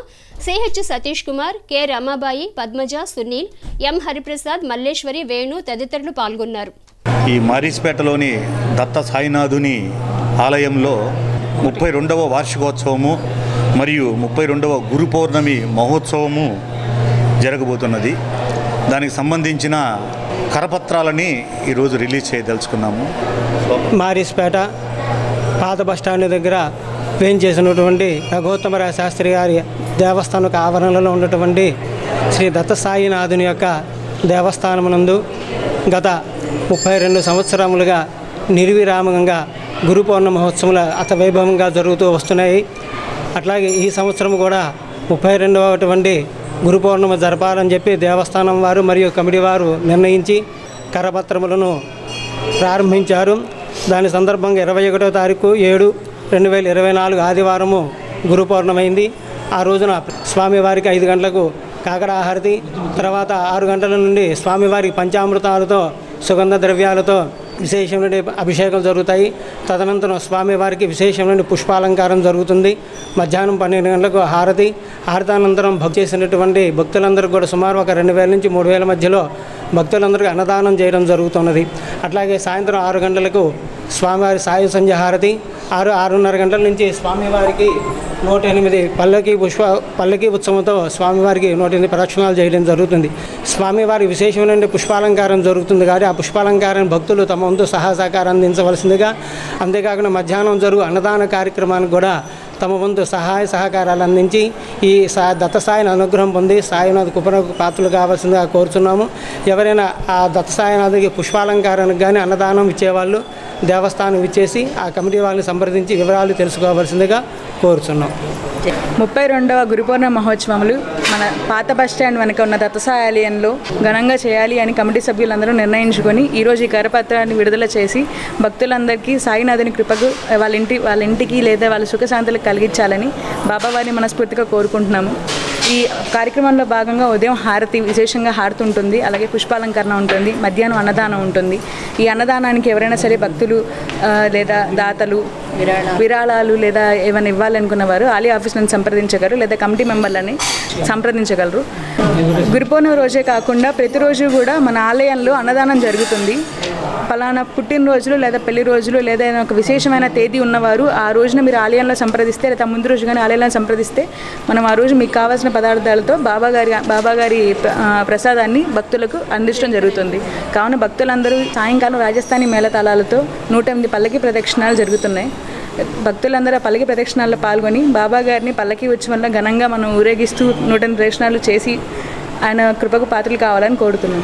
CH Satish Kumar, K Ramabai, Padmaja, Sunil, M Hariprasad, Malleswari, Venu తదితరులు పాల్గొన్నారు. ఈ మారిస్పేటలోని దత్త సాయినాథుని ఆలయంలో 32వ వార్షికోత్సవము మరియు 32వ గురు పౌర్ణమి మహోత్సవము జరగబోతున్నది. దానికి సంబంధించిన కరపత్రాలని ఈరోజు రిలీజ్ చేయదలుచుకున్నాము. మారిస్పేట పాత బస్టాండ్ దగ్గర వేయించేసినటువంటి రఘోత్తమరాయ శాస్త్రి గారి దేవస్థానం ఆవరణలో ఉన్నటువంటి శ్రీ దత్తసాయినాథుని యొక్క దేవస్థానమునందు గత 32 సంవత్సరములుగా నిర్విరామంగా గురు పౌర్ణమి మహోత్సవాలు అతవైభవంగా జరుగుతూ వస్తున్నాయి. అట్లాగే ఈ సంవత్సరం కూడా 32వ గురు పౌర్ణమి జరపాలని చెప్పి దేవస్థానం వారు మరియు కమిటీ వారు నిర్ణయించి కరపత్రములను ప్రారంభించారు. దాని సందర్భంగా 21వ తారీఖు 7/2024 ఆదివారము గురు పౌర్ణమైంది. ఆ రోజున స్వామివారికి 5 గంటలకు కాకర హారతి, తర్వాత 6 గంటల నుండి స్వామివారికి పంచామృతాలతో సుగంధ ద్రవ్యాలతో విశేషమైన అభిషేకం జరుగుతాయి. తదనంతరం స్వామివారికి విశేషమైన పుష్పాలంకారం జరుగుతుంది. మధ్యాహ్నం 12 గంటలకు హారతి అనంతరం భక్తి చేసినటువంటి భక్తులందరూ కూడా సుమారు ఒక 2000 నుంచి 3000 మధ్యలో భక్తులందరికీ అన్నదానం చేయడం జరుగుతున్నది. అట్లాగే సాయంత్రం 6 గంటలకు స్వామివారి సాయ సంధ్య హారతి, 6:30 గంటల నుంచి స్వామివారికి 108 పల్లకి ఉత్సవంతో స్వామివారికి 108 ప్రదక్షిణాలు చేయడం జరుగుతుంది. స్వామివారి విశేషమైన పుష్పాలంకారం జరుగుతుంది కాబట్టి ఆ పుష్పాలంకారాన్ని భక్తులు తమ వంతు సహకారం అందించవలసిందిగా, అంతేకాకుండా మధ్యాహ్నం జరుగు అన్నదాన కార్యక్రమానికి కూడా తమ వంతు సహాయ సహకారాలు అందించి ఈ దత్తసాయిని అనుగ్రహం పొంది సాయినాథ్ కృపకు పాత్రలు కావాల్సిందిగా కోరుచున్నాము. ఎవరైనా ఆ దత్తసాయినాథుకి పుష్పాలంకారానికి కానీ అన్నదానం ఇచ్చేవాళ్ళు దేవస్థానం ఇచ్చేసి ఆ కమిటీ వాళ్ళని సంప్రదించి వివరాలు తెలుసుకోవాల్సిందిగా కోరుచున్నాం. 32వ గురు పౌర్ణమి మహోత్సవములు మన పాత బస్టాండ్ వెనక ఉన్న దత్తసాయి ఆలయంలో ఘనంగా చేయాలి అని కమిటీ సభ్యులందరూ నిర్ణయించుకొని ఈరోజు ఈ కరపత్రాన్ని విడుదల చేసి భక్తులందరికీ సాయినాథుని కృపకు వాళ్ళ ఇంటికి లేదా వాళ్ళ సుఖశాంతులకు కలిగించాలని బాబావారిని మనస్ఫూర్తిగా కోరుకుంటున్నాము. ఈ కార్యక్రమంలో భాగంగా ఉదయం హారతి, విశేషంగా హారతి ఉంటుంది, అలాగే పుష్పాలంకరణ ఉంటుంది, మధ్యాహ్నం అన్నదానం ఉంటుంది. ఈ అన్నదానానికి ఎవరైనా సరే భక్తులు లేదా దాతలు విరాళాలు లేదా ఏమైనా ఇవ్వాలనుకున్న వారు ఆలయ ఆఫీసులను సంప్రదించగలరు లేదా కమిటీ మెంబర్లని సంప్రదించగలరు. గురు పౌర్ణమి రోజే కాకుండా ప్రతిరోజు కూడా మన ఆలయంలో అన్నదానం జరుగుతుంది. ఫలానా పుట్టినరోజులు లేదా పెళ్లి రోజులు లేదా ఒక విశేషమైన తేదీ ఉన్నవారు ఆ రోజున మీరు ఆలయంలో సంప్రదిస్తే లేదా ముందు రోజు కానీ ఆలయంలో సంప్రదిస్తే మనం ఆ రోజు మీకు కావాల్సిన పదార్థాలతో బాబాగారి ప్రసాదాన్ని భక్తులకు అందించడం జరుగుతుంది. కావున భక్తులందరూ సాయంకాలం రాజస్థానీ మేళతాళాలతో 108 పల్లకి ప్రదక్షిణాలు జరుగుతున్నాయి. భక్తులందరూ ఆ పల్లకి ప్రదక్షిణాల్లో పాల్గొని బాబాగారిని పల్లకి ఉత్సవంలో ఘనంగా మనం ఊరేగిస్తూ 108 ప్రదక్షిణాలు చేసి ఆయన కృపకు పాత్రలు కావాలని కోరుతున్నాం.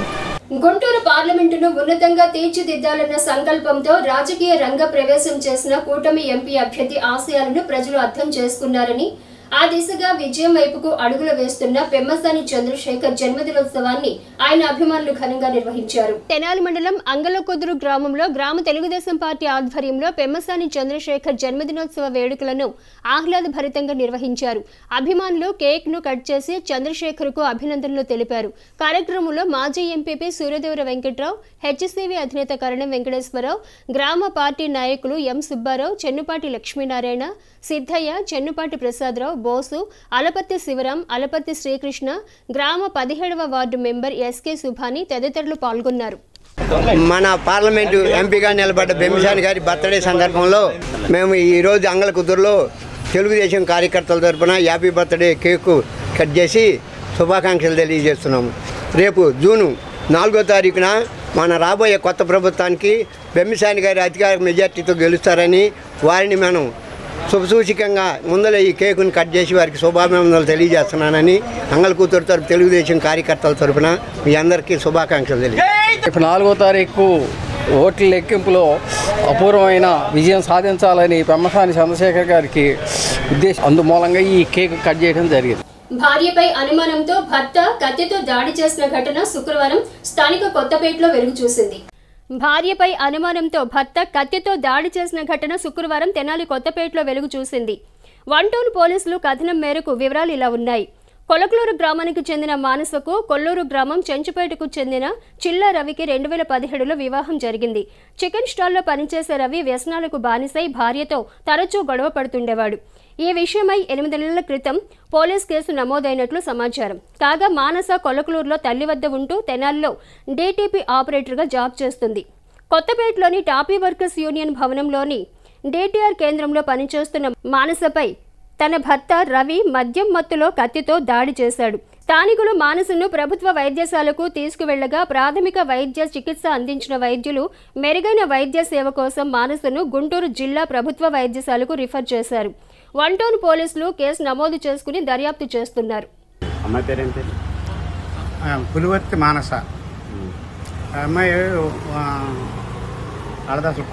గుంటూరు పార్లమెంటును ఉన్నతంగా తీర్చిదిద్దాలన్న సంకల్పంతో రాజకీయ రంగ ప్రవేశం చేసిన కూటమి ఎంపీ అభ్యర్థి ఆశయాలను ప్రజలు అర్థం చేసుకున్నారని, ఆ దిశగా విజయం వైపుకు అడుగులు వేస్తున్న పెమ్మసాని చంద్రశేఖర్ జన్మదినోత్సవాన్ని ఆయన అభిమానులు ఘనంగా నిర్వహించారు. తెనాలి మండలం అంగలకొదురు గ్రామంలో గ్రామ తెలుగుదేశం పార్టీ ఆధ్వర్యంలో పెమ్మసాని చంద్రశేఖర్ జన్మదినోత్సవ వేడుకలను ఆహ్లాదభరితంగా నిర్వహించారు. అభిమానులు కేక్ ను కట్ చేసి చంద్రశేఖర్ కు అభినందనలు తెలిపారు. కార్యక్రమంలో మాజీ ఎంపీపీ సూర్యదేవర వెంకట్రావు, హెచ్సీవీ అధినేత కరణం వెంకటేశ్వరరావు, గ్రామ పార్టీ నాయకులు ఎం సుబ్బారావు, చెన్నుపాటి లక్ష్మీనారాయణ, సిద్ధయ్య, చెన్నుపాటి ప్రసాదరావు, బోసు, అలపర్తి శివరాం, అలపర్తి శ్రీకృష్ణ, గ్రామ 17వ వార్డు మెంబర్ ఎస్కే సుభాని తదితరులు పాల్గొన్నారు. మన పార్లమెంటు ఎంపీగా నిలబడ్డ బెమ్మిసాని గారి బర్త్డే సందర్భంలో మేము ఈరోజు అంగళకుదురులో తెలుగుదేశం కార్యకర్తల తరఫున హ్యాపీ బర్త్డే కేకు కట్ చేసి శుభాకాంక్షలు తెలియజేస్తున్నాము. రేపు జూను 4వ తారీఖున మన రాబోయే కొత్త ప్రభుత్వానికి బెమ్మిసాని గారి అధికార మెజార్టీతో గెలుస్తారని వారిని మనం శుభసూచికంగా ముందర ఈ కేకును కట్ చేసి వారికి శుభాభినందనలు తెలియజేస్తున్నానని అంగళకూతురు తరపు తెలుగుదేశం కార్యకర్తల తరఫున మీ అందరికీ శుభాకాంక్షలు తెలియజేస్తున్నాను. ఇప్పుడు 4వ తారీఖు ఓట్ల లెక్కింపులో అపూర్వమైన విజయం సాధించాలని పెమ్మసాని చంద్రశేఖర్ గారికి ఉద్దేశం అందుమూలంగా ఈ కేక్ కట్ చేయడం జరిగింది. భార్యపై అనుమానంతో భర్త కత్తితో దాడి చేసిన ఘటన శుక్రవారం స్థానిక కొత్తపేటలో వెలుగు చూసింది. భార్యపై అనుమానంతో భర్త కత్తితో దాడి చేసిన ఘటన శుక్రవారం తెనాలి కొత్తపేటలో వెలుగు చూసింది. 1 టౌన్ పోలీసులు కథనం మేరకు వివరాలు ఇలా ఉన్నాయి. కొలకలూరు గ్రామానికి చెందిన మానసకు కొల్లూరు గ్రామం చెంచుపేటకు చెందిన చిల్లా రవికి 2017లో వివాహం జరిగింది. చికెన్ స్టాల్లో పనిచేసే రవి వ్యసనాలకు బానిసై భార్యతో తరచూ గొడవ పడుతుండేవాడు. ఈ విషయమై 8 నెలల క్రితం పోలీస్ కేసు నమోదైనట్లు సమాచారం. కాగా మానస కొలకలూరులో తల్లి వద్ద ఉంటూ తెనాలిలో డీటీపీ ఆపరేటర్గా జాబ్ చేస్తుంది. కొత్తపేటలోని టాపీ వర్కర్స్ యూనియన్ భవనంలోని డీటీఆర్ కేంద్రంలో పనిచేస్తున్న మానసపై తన భర్త రవి మద్యం మత్తులో కత్తితో దాడి చేశాడు. స్థానికులు మానసను ప్రభుత్వ వైద్యశాలకు తీసుకువెళ్లగా ప్రాథమిక వైద్య చికిత్స అందించిన వైద్యులు మెరుగైన వైద్య సేవ కోసం మానసను గుంటూరు జిల్లా ప్రభుత్వ వైద్యశాలకు రిఫర్ చేశారు. 1 టౌన్ పోలీసులు కేసు నమోదు చేసుకుని దర్యాప్తు చేస్తున్నారు. అమ్మాయి పేరేంటి? పులివర్తి మానస. అమ్మాయి వాళ్ళది అసలు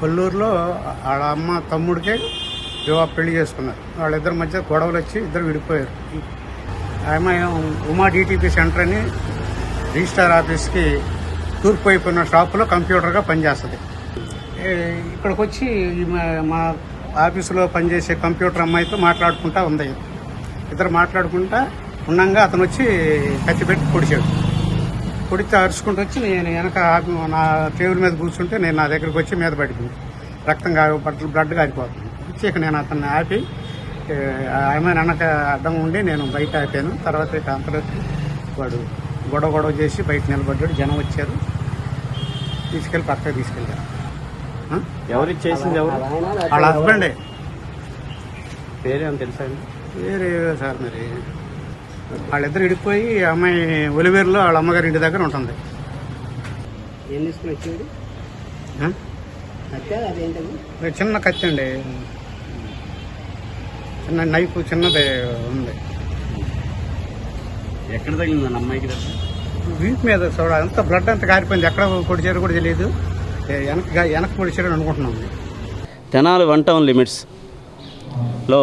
కొల్లూరులో వాళ్ళ అమ్మ తమ్ముడికే పెళ్లి చేసుకున్నారు. వాళ్ళిద్దరి మధ్య గొడవలు వచ్చి ఇద్దరు విడిపోయారు. ఆమె ఉమా డీటీపీ సెంటర్ అని రిజిస్టార్ ఆఫీస్కి తూర్పు అయిపోయిన షాపులో కంప్యూటర్గా పనిచేస్తుంది. ఇక్కడికి వచ్చి మా ఆఫీసులో పనిచేసే కంప్యూటర్ అమ్మాయితో మాట్లాడుకుంటా ఉంది. ఇద్దరు మాట్లాడుకుంటా ఉండగా అతను వచ్చి కత్తి పెట్టి పొడిచాడు. పొడితే అరుచుకుంటూ వచ్చి నేను వెనక నా టేబుల్ మీద కూర్చుంటే నేను నా దగ్గరికి వచ్చి మీద పడిపోయింది. రక్తం బ్లడ్ కారిపోతుంది. ఇక నేను అతన్ని ఆపి ఆమె వెనక అడ్డం ఉండి నేను బయట ఆపాను. తర్వాత ఇక అంతలోకి వాడు గొడవ చేసి బయట నిలబడ్డాడు. జనం వచ్చారు, తీసుకెళ్ళి పక్కకి తీసుకెళ్ళారు. ఎవరు చేసింది? ఎవరు? వాళ్ళ హస్బెండే. పేరేమో తెలుసా? పేరు సార్ మరి వాళ్ళిద్దరు విడిపోయి అమ్మాయి ఒలివేరులో వాళ్ళ అమ్మగారి ఇంటి దగ్గర ఉంటుంది. ఏం తీసుకుని వచ్చాడు? చిన్న కత్తి అండి, చిన్న నైఫ్ చిన్నది ఉంది. ఎక్కడ తగిలింది అమ్మాయికి? వీపు మీద చూడ అంత బ్లడ్ అంతా కారిపోయింది. ఎక్కడ పొడిచారో కూడా తెలియదు. వెనక పొడిచారని అనుకుంటున్నాం. తెనాలి 1 టౌన్ లిమిట్స్లో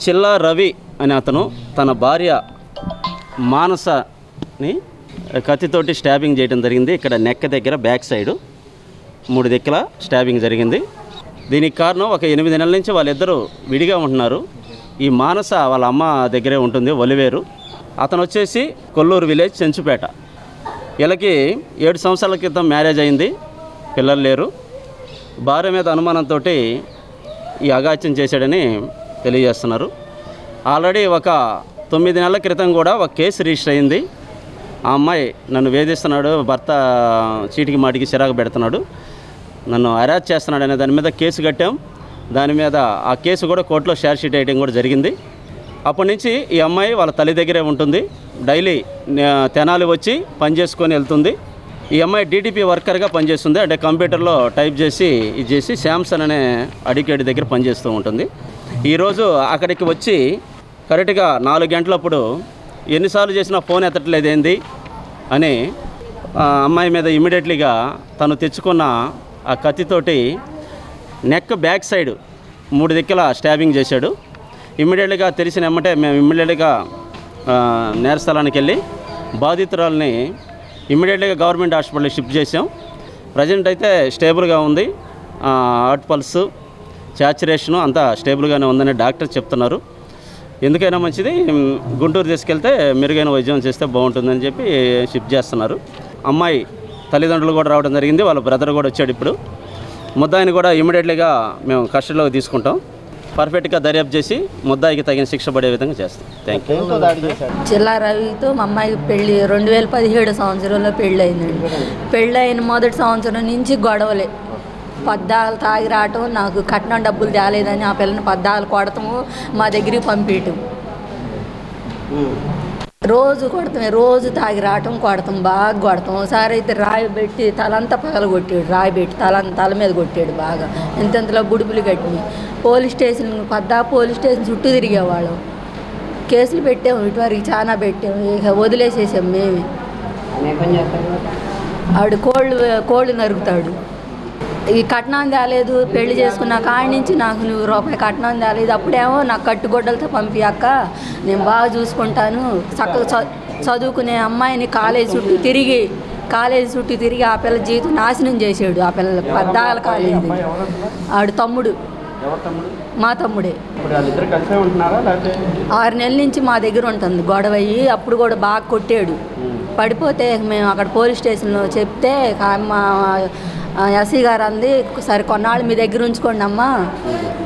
చిల్లా రవి అనే అతను తన భార్య మానసని కత్తితోటి స్టాబింగ్ చేయడం జరిగింది. ఇక్కడ నెక్క దగ్గర బ్యాక్ సైడు 3 దిక్కుల స్టాబింగ్ జరిగింది. దీనికి కారణం ఒక 8 నెలల నుంచి వాళ్ళిద్దరూ విడిగా ఉంటున్నారు. ఈ మానస వాళ్ళ అమ్మ దగ్గరే ఉంటుంది, ఒలివేరు. అతను వచ్చేసి కొల్లూరు విలేజ్ చెంచుపేట. వీళ్ళకి 7 సంవత్సరాల క్రితం మ్యారేజ్ అయింది, పిల్లలు లేరు. భార్య మీద అనుమానంతో ఈ అగాత్యం చేశాడని తెలియజేస్తున్నారు. ఆల్రెడీ ఒక 9 నెలల క్రితం కూడా ఒక కేసు రిజిస్టర్ అయింది. ఆ అమ్మాయి నన్ను వేధిస్తున్నాడు, భర్త చీటికి మాటికి చిరాకు పెడుతున్నాడు, నన్ను అరెస్ట్ చేస్తున్నాడు అనే దాని మీద కేసు కట్టాం. దాని మీద ఆ కేసు కూడా కోర్టులో షార్ట్ షీట్ వేయడం కూడా జరిగింది. అప్పటి నుంచి ఈ అమ్మాయి వాళ్ళ తల్లి దగ్గరే ఉంటుంది. డైలీ తెనాలి వచ్చి పని చేసుకొని వెళ్తుంది. ఈ అమ్మాయి డీటీపీ వర్కర్గా పనిచేస్తుంది. అంటే కంప్యూటర్లో టైప్ చేసి ఇది చేసి శాంసన్ అనే అడికేట్ దగ్గర పనిచేస్తూ ఉంటుంది. ఈరోజు అక్కడికి వచ్చి కరెక్ట్గా 4 గంటలప్పుడు ఎన్నిసార్లు చేసినా ఫోన్ ఎత్తట్లేదు ఏంది అని అమ్మాయి మీద ఇమీడియట్లీగా తను తెచ్చుకున్న ఆ కత్తితోటి నెక్ బ్యాక్ సైడ్ 3 దిక్కుల స్టాబింగ్ చేశాడు. ఇమ్మీడియట్గా తెలిసిన ఎమ్మటే మేము ఇమ్మీడియట్గా నేరస్థలానికి వెళ్ళి బాధితురాలని ఇమ్మీడియట్గా గవర్నమెంట్ హాస్పిటల్కి షిఫ్ట్ చేసాం. ప్రజెంట్ అయితే స్టేబుల్గా ఉంది. హార్ట్ పల్స్, సాచురేషను అంతా స్టేబుల్గానే ఉందని డాక్టర్ చెప్తున్నారు. ఎందుకైనా మంచిది గుంటూరు తీసుకెళ్తే మెరుగైన వైద్యం చేస్తే బాగుంటుందని చెప్పి షిఫ్ట్ చేస్తున్నారు. అమ్మాయి తల్లిదండ్రులు కూడా రావడం జరిగింది, వాళ్ళ బ్రదర్ కూడా వచ్చాడు. ఇప్పుడు ముద్దాయిని కూడా ఇమ్మీడియట్లీగా మేము కస్టడీలోకి తీసుకుంటాం. పర్ఫెక్ట్గా దర్యాప్తు చేసి ముద్దాయికి తగిన శిక్ష పడే విధంగా చేస్తాం. Thank you. జిల్లా రవితో మా అమ్మాయి పెళ్ళి 2017 సంవత్సరంలో పెళ్ళి అయిందండి. పెళ్ళైన మొదటి సంవత్సరం నుంచి గొడవలే, పద్దాలు తాగి రావటం, నాకు కట్నం డబ్బులు తేలేదని ఆ పిల్లని పద్దాలు కొడతాము, మా దగ్గరికి పంపించటం, రోజు కొడతామే, రోజు తాగి రావటం, కొడతాం, బాగా కొడతాం. ఒకసారి అయితే రాయి పెట్టి తలంతా పగల కొట్టాడు, రాయి పెట్టి తల మీద కొట్టాడు బాగా, ఇంతలో బుడుపులు కట్టినాయి. పోలీస్ స్టేషన్ చుట్టూ తిరిగేవాళ్ళం, కేసులు పెట్టాము, ఇటువరకు చాలా పెట్టాము, ఇక వదిలేసేసాం మేమే. ఆవిడ కోళ్ళు నరుకుతాడు, ఈ కట్నం తేలేదు, పెళ్లి చేసుకున్న కాడి నుంచి నాకు నువ్వు రూపాయి కట్నం తేలేదు, అప్పుడేమో నాకు కట్టుగొడ్డలతో పంపి అక్క నేను బాగా చూసుకుంటాను, చక్కగా చదువుకునే అమ్మాయిని కాలేజీ చుట్టూ తిరిగి ఆ పిల్ల జీవితం నాశనం చేసాడు. ఆ పిల్ల పద్దాల కాలేజీ ఆవిడ తమ్ముడు, మా తమ్ముడే. 6 నెలల నుంచి మా దగ్గర ఉంటుంది గొడవ అయ్యి, అప్పుడు కూడా బాగా కొట్టాడు. పడిపోతే మేము అక్కడ పోలీస్ స్టేషన్లో చెప్తే మా ఎస్సీ గారు అంది, సరే కొన్నాళ్ళు మీ దగ్గర ఉంచుకోండి అమ్మా,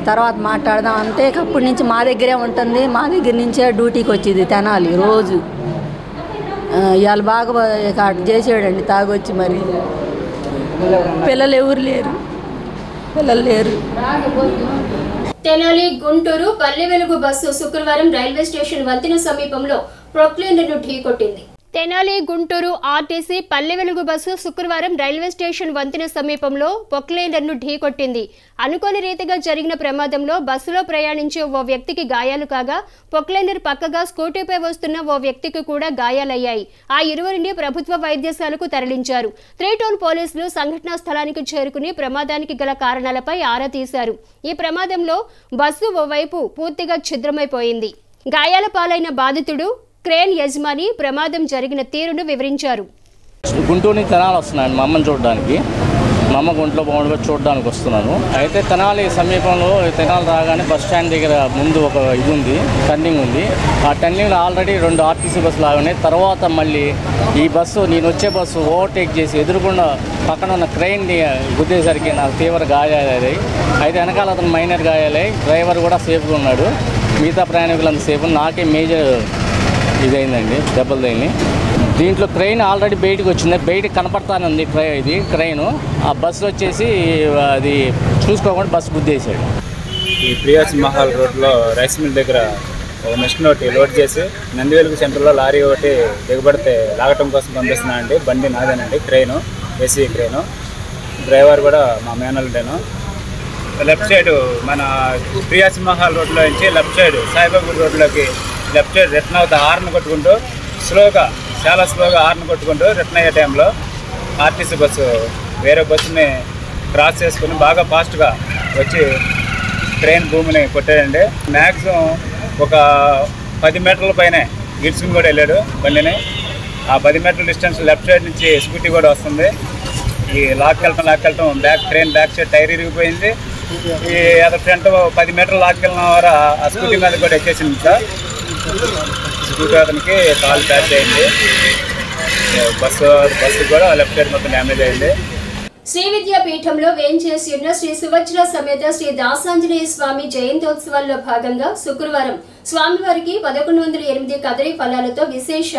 తర్వాత మాట్లాడదాం అంటే అప్పటి నుంచి మా దగ్గరే ఉంటుంది, మా దగ్గర నుంచే డ్యూటీకి వచ్చేది తెనాలి రోజు. ఇవాళ బాగా చేసాడండి తాగొచ్చి, మరి పిల్లలు ఎవరు లేరు. తెనాలి గుంటూరు పల్లె వెలుగు బస్సు శుక్రవారం రైల్వే స్టేషన్ వంతెన సమీపంలో ప్రొక్లైనర్ను ఢీకొట్టింది. తెనాలి గుంటూరు ఆర్టీసీ పల్లె వెలుగు బస్సు శుక్రవారం రైల్వే స్టేషన్ వంతెన సమీపంలో ప్రొక్లైనర్ను ఢీకొట్టింది. అనుకోని రీతిగా జరిగిన ప్రమాదంలో బస్సులో ప్రయాణించే ఓ వ్యక్తికి గాయాలు కాగా, ప్రొక్లైనర్ పక్కగా స్కూటీపై వస్తున్న ఓ వ్యక్తికి కూడా గాయాలయ్యాయి. ఆ ఇరువురిని ప్రభుత్వ వైద్యశాలకు తరలించారు. 3 టౌన్ పోలీసులు సంఘటనా స్థలానికి చేరుకుని ప్రమాదానికి గల కారణాలపై ఆరా తీశారు. ఈ ప్రమాదంలో బస్సు ఓవైపు పూర్తిగా ఛిద్రమైపోయింది. గాయాల పాలైన బాధితుడు క్రేన్ యజమాని ప్రమాదం జరిగిన తీరును వివరించారు. గుంటూరు నుంచి తెనాలి వస్తున్నాను మా అమ్మని చూడడానికి. మా అమ్మ గుంట్లో బాగుండగా చూడడానికి వస్తున్నాను. అయితే తెనాలి సమీపంలో తెనాలి రాగానే బస్ స్టాండ్ దగ్గర ముందు ఒక ఇది ఉంది, టర్నింగ్ ఉంది. ఆ టర్నింగ్లో ఆల్రెడీ 2 ఆర్టీసీ బస్సులు ఆగానే, తర్వాత మళ్ళీ ఈ బస్సు నేను వచ్చే బస్సు ఓవర్టేక్ చేసి ఎదురుకుండా పక్కన ఉన్న క్రెయిన్ని గుద్దేసరికి నాకు తీవ్ర గాయాలయ్యాయి. అయితే వెనకాల అతను మైనర్ గాయాలయ్యాయి. డ్రైవర్ కూడా సేఫ్గా ఉన్నాడు, మిగతా ప్రయాణికులంతా సేఫ్. నాకే మేజర్ ఇదైందండి, దెబ్బలు తగిలి. దీంట్లో క్రెయిన్ ఆల్రెడీ బయటకు వచ్చింది, బయటకు కనపడతానే ఉంది క్రెయిన్. ఆ బస్సు వచ్చేసి అది చూసుకోకుండా బస్సు గుద్దేశాడు. ఈ ప్రియాస్ మహల్ రోడ్లో రైస్ మిల్ దగ్గర ఒక మిషన్ ఒకటి లోడ్ చేసి నందివెలుగు సెంటర్లో లారీ ఒకటి దిగబడితే లాగటం కోసం పంపిస్తున్నానండి. బండి నాదేనండి, క్రెయిన్, ఏసీ క్రెయిన్. డ్రైవర్ కూడా మా మేనల్డేను. లెఫ్ట్ సైడ్ మన ప్రియాస్ మహల్ రోడ్లో నుంచి లెఫ్ట్ సైడ్ సాయిబాబు రోడ్లోకి లెఫ్ట్ సైడ్ రిటర్న్ అవుతా హార్న్ కొట్టుకుంటూ చాలా స్లోగా హార్న్ కొట్టుకుంటూ రిటర్న్ అయ్యే టైంలో ఆర్టీసీ బస్సు వేరే బస్సుని క్రాస్ చేసుకుని బాగా ఫాస్ట్గా వచ్చి ట్రైన్ భూమిని కొట్టాడండి. మ్యాక్సిమం ఒక 10 మీటర్ల పైనే గిడ్స్ని కూడా వెళ్ళాడు బండిని. ఆ 10 మీటర్ల డిస్టెన్స్ లెఫ్ట్ సైడ్ నుంచి స్కూటీ కూడా వస్తుంది. ఈ లాక్కెళ్ళటం ట్రైన్ బ్యాక్ సైడ్ టైర్ ఇరిగిపోయింది. ఈ అదర్ ఫ్రంట్ 10 మీటర్లు లాక్కెళ్ళిన వారు ఆ స్కూటీ మీద కూడా ఎక్కేసింది సార్. స్కూటీ అతనికి కాలు ప్యాచ్ అయింది. బస్సు కూడా లెఫ్ట్ సైడ్ మొత్తం డ్యామేజ్ అయింది. శ్రీ విద్యాపీఠంలో వేంచేసి ఉన్న శ్రీ సువజ్ర సమేత శ్రీ దాసాంజనేయ స్వామి జయంతోత్సవాల్లో భాగంగా శుక్రవారం స్వామివారికి 1108 కదలి ఫలాలతో విశేష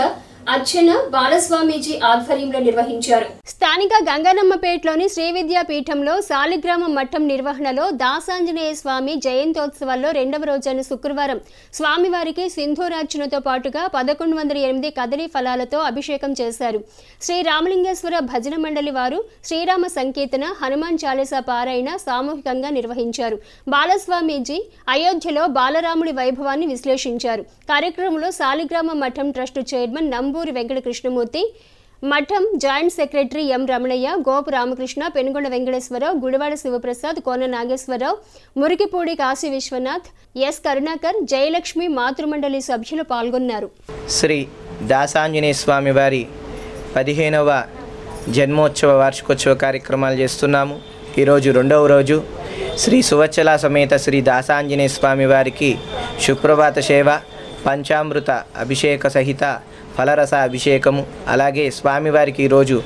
అర్చన బాలస్వామీజీ ఆధ్వర్యంలో నిర్వహించారు. స్థానిక గంగనమ్మపేటలోని శ్రీ విద్యాపీఠంలో శాలిగ్రామ మఠం నిర్వహణలో దాసాంజనేయ స్వామి జయంతోత్సవాల్లో 2వ రోజైన శుక్రవారం స్వామివారికి సింధూరార్చనతో పాటుగా 1108 కదలి ఫలాలతో అభిషేకం చేశారు. శ్రీ రామలింగేశ్వర భజన మండలి వారు శ్రీరామ సంకీర్తన, హనుమాన్ చాలీసా పారాయణ సామూహికంగా నిర్వహించారు. బాలస్వామీజీ అయోధ్యలో బాలరాముడి వైభవాన్ని విశ్లేషించారు. కార్యక్రమంలో Saligrama Matham trust chairman Namburi Venkata Krishnamurthy, Matham joint secretary M Ramanaiah, Gopu Ramakrishna, Penugonda Venkateswararao, Gudivada Sivaprasad, Kona Nageswararao, Murikipudi Kasi Viswanath, S Karunakar, Jayalakshmi మాతృమండలి సభ్యులు పాల్గొన్నారు. శ్రీ దాసాంజనేయ స్వామి వారి 15వ జన్మోత్సవ వార్షికోత్సవ కార్యక్రమాలు చేస్తున్నాము. ఈరోజు 2వ రోజు. శ్రీ సువచ్చల సమేత శ్రీ దాసాంజనేయ స్వామి వారికి సుప్రభాత సేవ, పంచామృత అభిషేక సహిత ఫలరస అభిషేకము, అలాగే స్వామివారికి ఈరోజు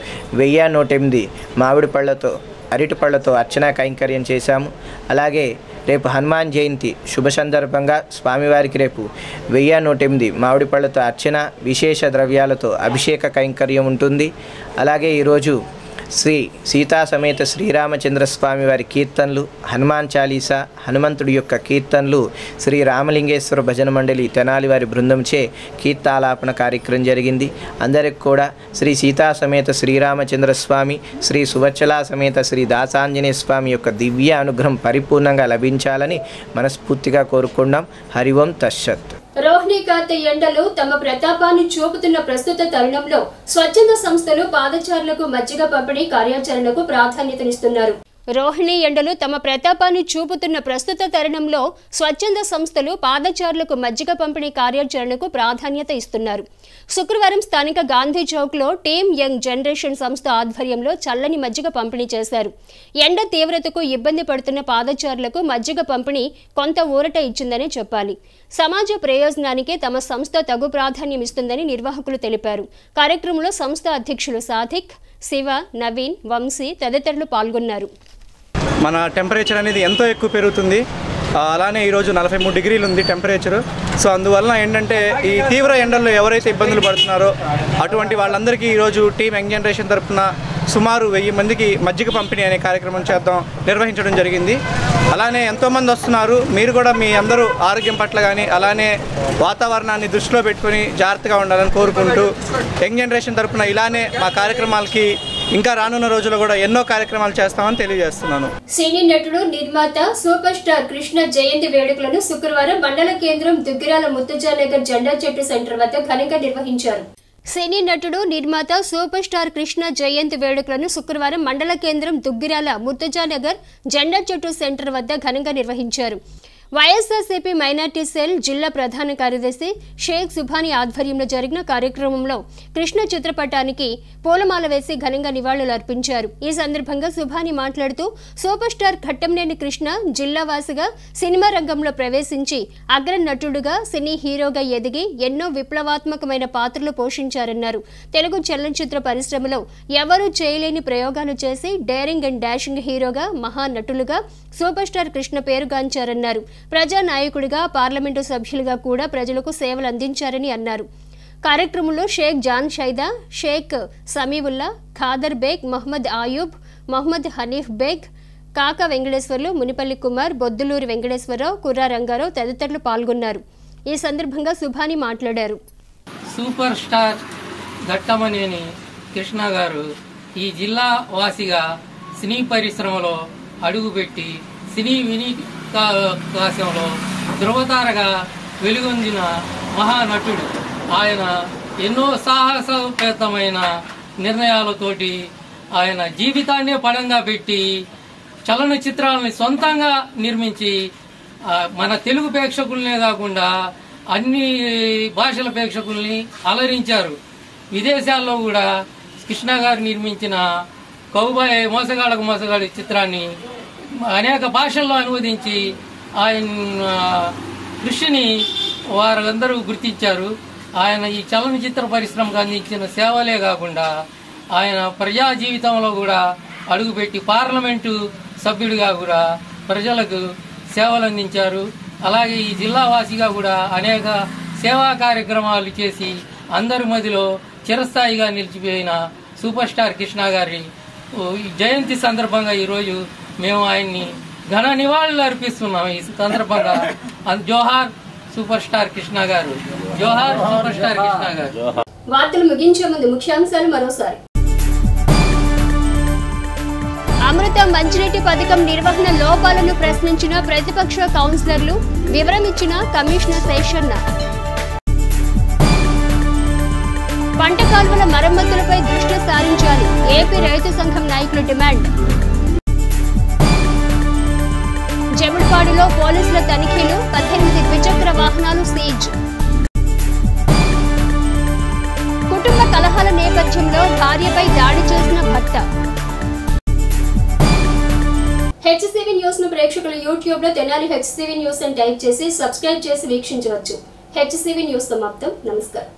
1108 మామిడి పళ్ళతో, అరటి పళ్ళతో అర్చనా కైంకర్యం చేశాము. అలాగే రేపు హనుమాన్ జయంతి శుభ సందర్భంగా స్వామివారికి రేపు 1108 మామిడి పళ్ళతో అర్చన, విశేష ద్రవ్యాలతో అభిషేక కైంకర్యం ఉంటుంది. అలాగే ఈరోజు శ్రీ సీతా సమేత శ్రీరామచంద్ర స్వామి వారి కీర్తనలు, హనుమాన్ చాలీసా, హనుమంతుడి యొక్క కీర్తనలు శ్రీ రామలింగేశ్వర భజన మండలి తెనాలి వారి బృందంచే కీర్తాలాపన కార్యక్రమం జరిగింది. అందరికి కూడా శ్రీ సీతా సమేత శ్రీరామచంద్ర స్వామి, శ్రీ సువచ్చలా సమేత శ్రీ దాసాంజనేయ స్వామి యొక్క దివ్య అనుగ్రహం పరిపూర్ణంగా లభించాలని మనస్ఫూర్తిగా కోరుకున్నాం. హరి ఓం తస్సత్. రోహిణీ కార్తె ఎండలు తమ ప్రతాపాన్ని చూపుతున్న ప్రస్తుత తరుణంలో స్వచ్ఛంద సంస్థలు పాదచారులకు మజ్జిగ పంపిణీ కార్యాచరణకు ప్రాధాన్యతనిస్తున్నారు. రోహిణీ ఎండలు తమ ప్రతాపాన్ని చూపుతున్న ప్రస్తుత తరుణంలో స్వచ్ఛంద సంస్థలు పాదచారులకు మజ్జిగ పంపిణీ కార్యాచరణకు ప్రాధాన్యత ఇస్తున్నారు. శుక్రవారం స్థానిక గాంధీ చౌక్లో టీమ్ యంగ్ జనరేషన్ సంస్థ ఆధ్వర్యంలో చల్లని మజ్జిగ పంపిణీ చేశారు. ఎండ తీవ్రతకు ఇబ్బంది పడుతున్న పాదచారులకు మజ్జిగ పంపిణీ కొంత ఊరట ఇచ్చిందని చెప్పాలి. సమాజ ప్రయోజనానికే తమ సంస్థ తగు ప్రాధాన్యం ఇస్తుందని నిర్వాహకులు తెలిపారు. కార్యక్రమంలో సంస్థ అధ్యక్షులు సాధిక్, శివ, నవీన్, వంశీ తదితరులు పాల్గొన్నారు. మన టెంపరేచర్ అనేది ఎంతో ఎక్కువ పెరుగుతుంది. అలానే ఈరోజు 43 డిగ్రీలు ఉంది టెంపరేచరు. సో అందువలన ఏంటంటే ఈ తీవ్ర ఎండల్లో ఎవరైతే ఇబ్బందులు పడుతున్నారో అటువంటి వాళ్ళందరికీ ఈరోజు టీమ్ యంగ్ జనరేషన్ తరఫున సుమారు 1000 మందికి మజ్జిగ పంపిణీ అనే కార్యక్రమం నిర్వహించడం జరిగింది. అలానే ఎంతోమంది వస్తున్నారు. మీరు కూడా మీ అందరూ ఆరోగ్యం పట్ల కానీ అలానే వాతావరణాన్ని దృష్టిలో పెట్టుకొని జాగ్రత్తగా ఉండాలని కోరుకుంటూ యంగ్ జనరేషన్ తరఫున ఇలానే మా కార్యక్రమాలకి ఇంకా రానున్న రోజుల్లో కూడా ఎన్నో కార్యక్రమాలు చేస్తామని తెలియజేస్తున్నాను. సినీ నటుడు, నిర్మాత, సూపర్ స్టార్ కృష్ణ జయంతి వేడుకలను శుక్రవారం మండల కేంద్రం దుగ్గిరాల ముత్తుజానగర్ జెండా చెట్టు సెంటర్ వద్ద ఘనంగా నిర్వహించారు. సినీ నటుడు, నిర్మాత, సూపర్ స్టార్ కృష్ణ జయంతి వేడుకలను శుక్రవారం మండల కేంద్రం దుగ్గిరాల ముత్తుజానగర్ జెండా చెట్టు సెంటర్ వద్ద ఘనంగా నిర్వహించారు. వైఎస్ఆర్సీపీ మైనార్టీ సెల్ జిల్లా ప్రధాన కార్యదర్శి షేక్ సుభాని ఆధ్వర్యంలో జరిగిన కార్యక్రమంలో కృష్ణ చిత్రపటానికి పూలమాల వేసి ఘనంగా నివాళులు అర్పించారు. ఈ సందర్భంగా సుభాని మాట్లాడుతూ సూపర్ స్టార్ ఘట్టంనేని కృష్ణ జిల్లావాసిగా సినిమా రంగంలో ప్రవేశించి అగ్ర నటుడుగా సినీ హీరోగా ఎదిగి ఎన్నో విప్లవాత్మకమైన పాత్రలు పోషించారన్నారు. తెలుగు చలనచిత్ర పరిశ్రమలో ఎవరూ చేయలేని ప్రయోగాలు చేసి డేరింగ్ అండ్ డాషింగ్ హీరోగా, మహానటులుగా సూపర్ స్టార్ కృష్ణ పేరుగాంచారన్నారు. ప్రజానాయకుడిగా, పార్లమెంటు సభ్యులుగా కూడా ప్రజలకు సేవలు అందించారని అన్నారు. కార్యక్రమంలో షేక్ జాన్ షైదా, షేక్ సమీవుల్లా, ఖాదర్ బేగ్, మహమ్మద్ ఆయూబ్, మహమ్మద్ హనీఫ్ బేగ్, కాకా వెంకటేశ్వర్లు, మునిపల్లి కుమార్, బొద్దులూరి వెంకటేశ్వరరావు, కుర్రా రంగారావు తదితరులు పాల్గొన్నారు. ఈ సందర్భంగా సుభాని మాట్లాడారు. సూపర్ స్టార్ ఘట్టమనేని కృష్ణ గారు ఈ జిల్లా వాసిగా సినీ పరిశ్రమలో అడుగుపెట్టి సినీ వినీకాశంలో ధృవతారగా వెలుగొందిన మహానటుడు. ఆయన ఎన్నో సాహసోపేతమైన నిర్ణయాలతోటి ఆయన జీవితాన్నే పడంగా పెట్టి చలనచిత్రాలని సొంతంగా నిర్మించి మన తెలుగు ప్రేక్షకులనే కాకుండా అన్ని భాషల ప్రేక్షకుల్ని అలరించారు. విదేశాల్లో కూడా కృష్ణ గారు నిర్మించిన కౌబాయ్ మోసగాళ్ళకు మోసగాడి చిత్రాన్ని అనేక భాషల్లో అనువదించి ఆయన కృషిని వారందరూ గుర్తించారు. ఆయన ఈ చలనచిత్ర పరిశ్రమకు అందించిన సేవలే కాకుండా ఆయన ప్రజా జీవితంలో కూడా అడుగుపెట్టి పార్లమెంటు సభ్యుడిగా కూడా ప్రజలకు సేవలు అందించారు. అలాగే ఈ జిల్లా వాసిగా కూడా అనేక సేవా కార్యక్రమాలు చేసి అందరి మధ్యలో చిరస్థాయిగా నిలిచిపోయిన సూపర్ స్టార్ కృష్ణ గారి జయంతి సందర్భంగా ఈరోజు మేము ఆయన్ని ఘన నివాళులు అర్పిస్తున్నాం. ఈ సందర్భంగా జోహార్ సూపర్ స్టార్ కృష్ణ గారు, జోహార్ సూపర్ స్టార్ కృష్ణ గారు. వార్తలు ముగించే ముందు ముఖ్యాంశాలు మరోసారి. అమృత మంచినీటి పథకం నిర్వహణ లోపాలను ప్రశ్నించిన ప్రతిపక్ష కౌన్సిలర్లు, వివరమిచ్చిన కమిషనర్ శేషన్న. పంట కాలువల మరమ్మతులపై దృష్టి సారించాలి, ఏపీ రైతు సంఘం నాయకుల డిమాండ్. జముడిపాడులో పోలీసుల తనిఖీలు, 18 ద్విచక్ర వాహనాలు సీజ్. కుటుంబ కలహాల నేపథ్యంలో భార్యపై దాడి చేసిన భర్త. హెచ్సివి న్యూస్ ను ప్రేక్షకులు యూట్యూబ్ లో తెనాలి హెచ్సివి న్యూస్ అని టైప్ చేసి సబ్స్క్రైబ్ చేసి వీక్షించవచ్చు. హెచ్సివి న్యూస్ సమాప్తం. నమస్కారం.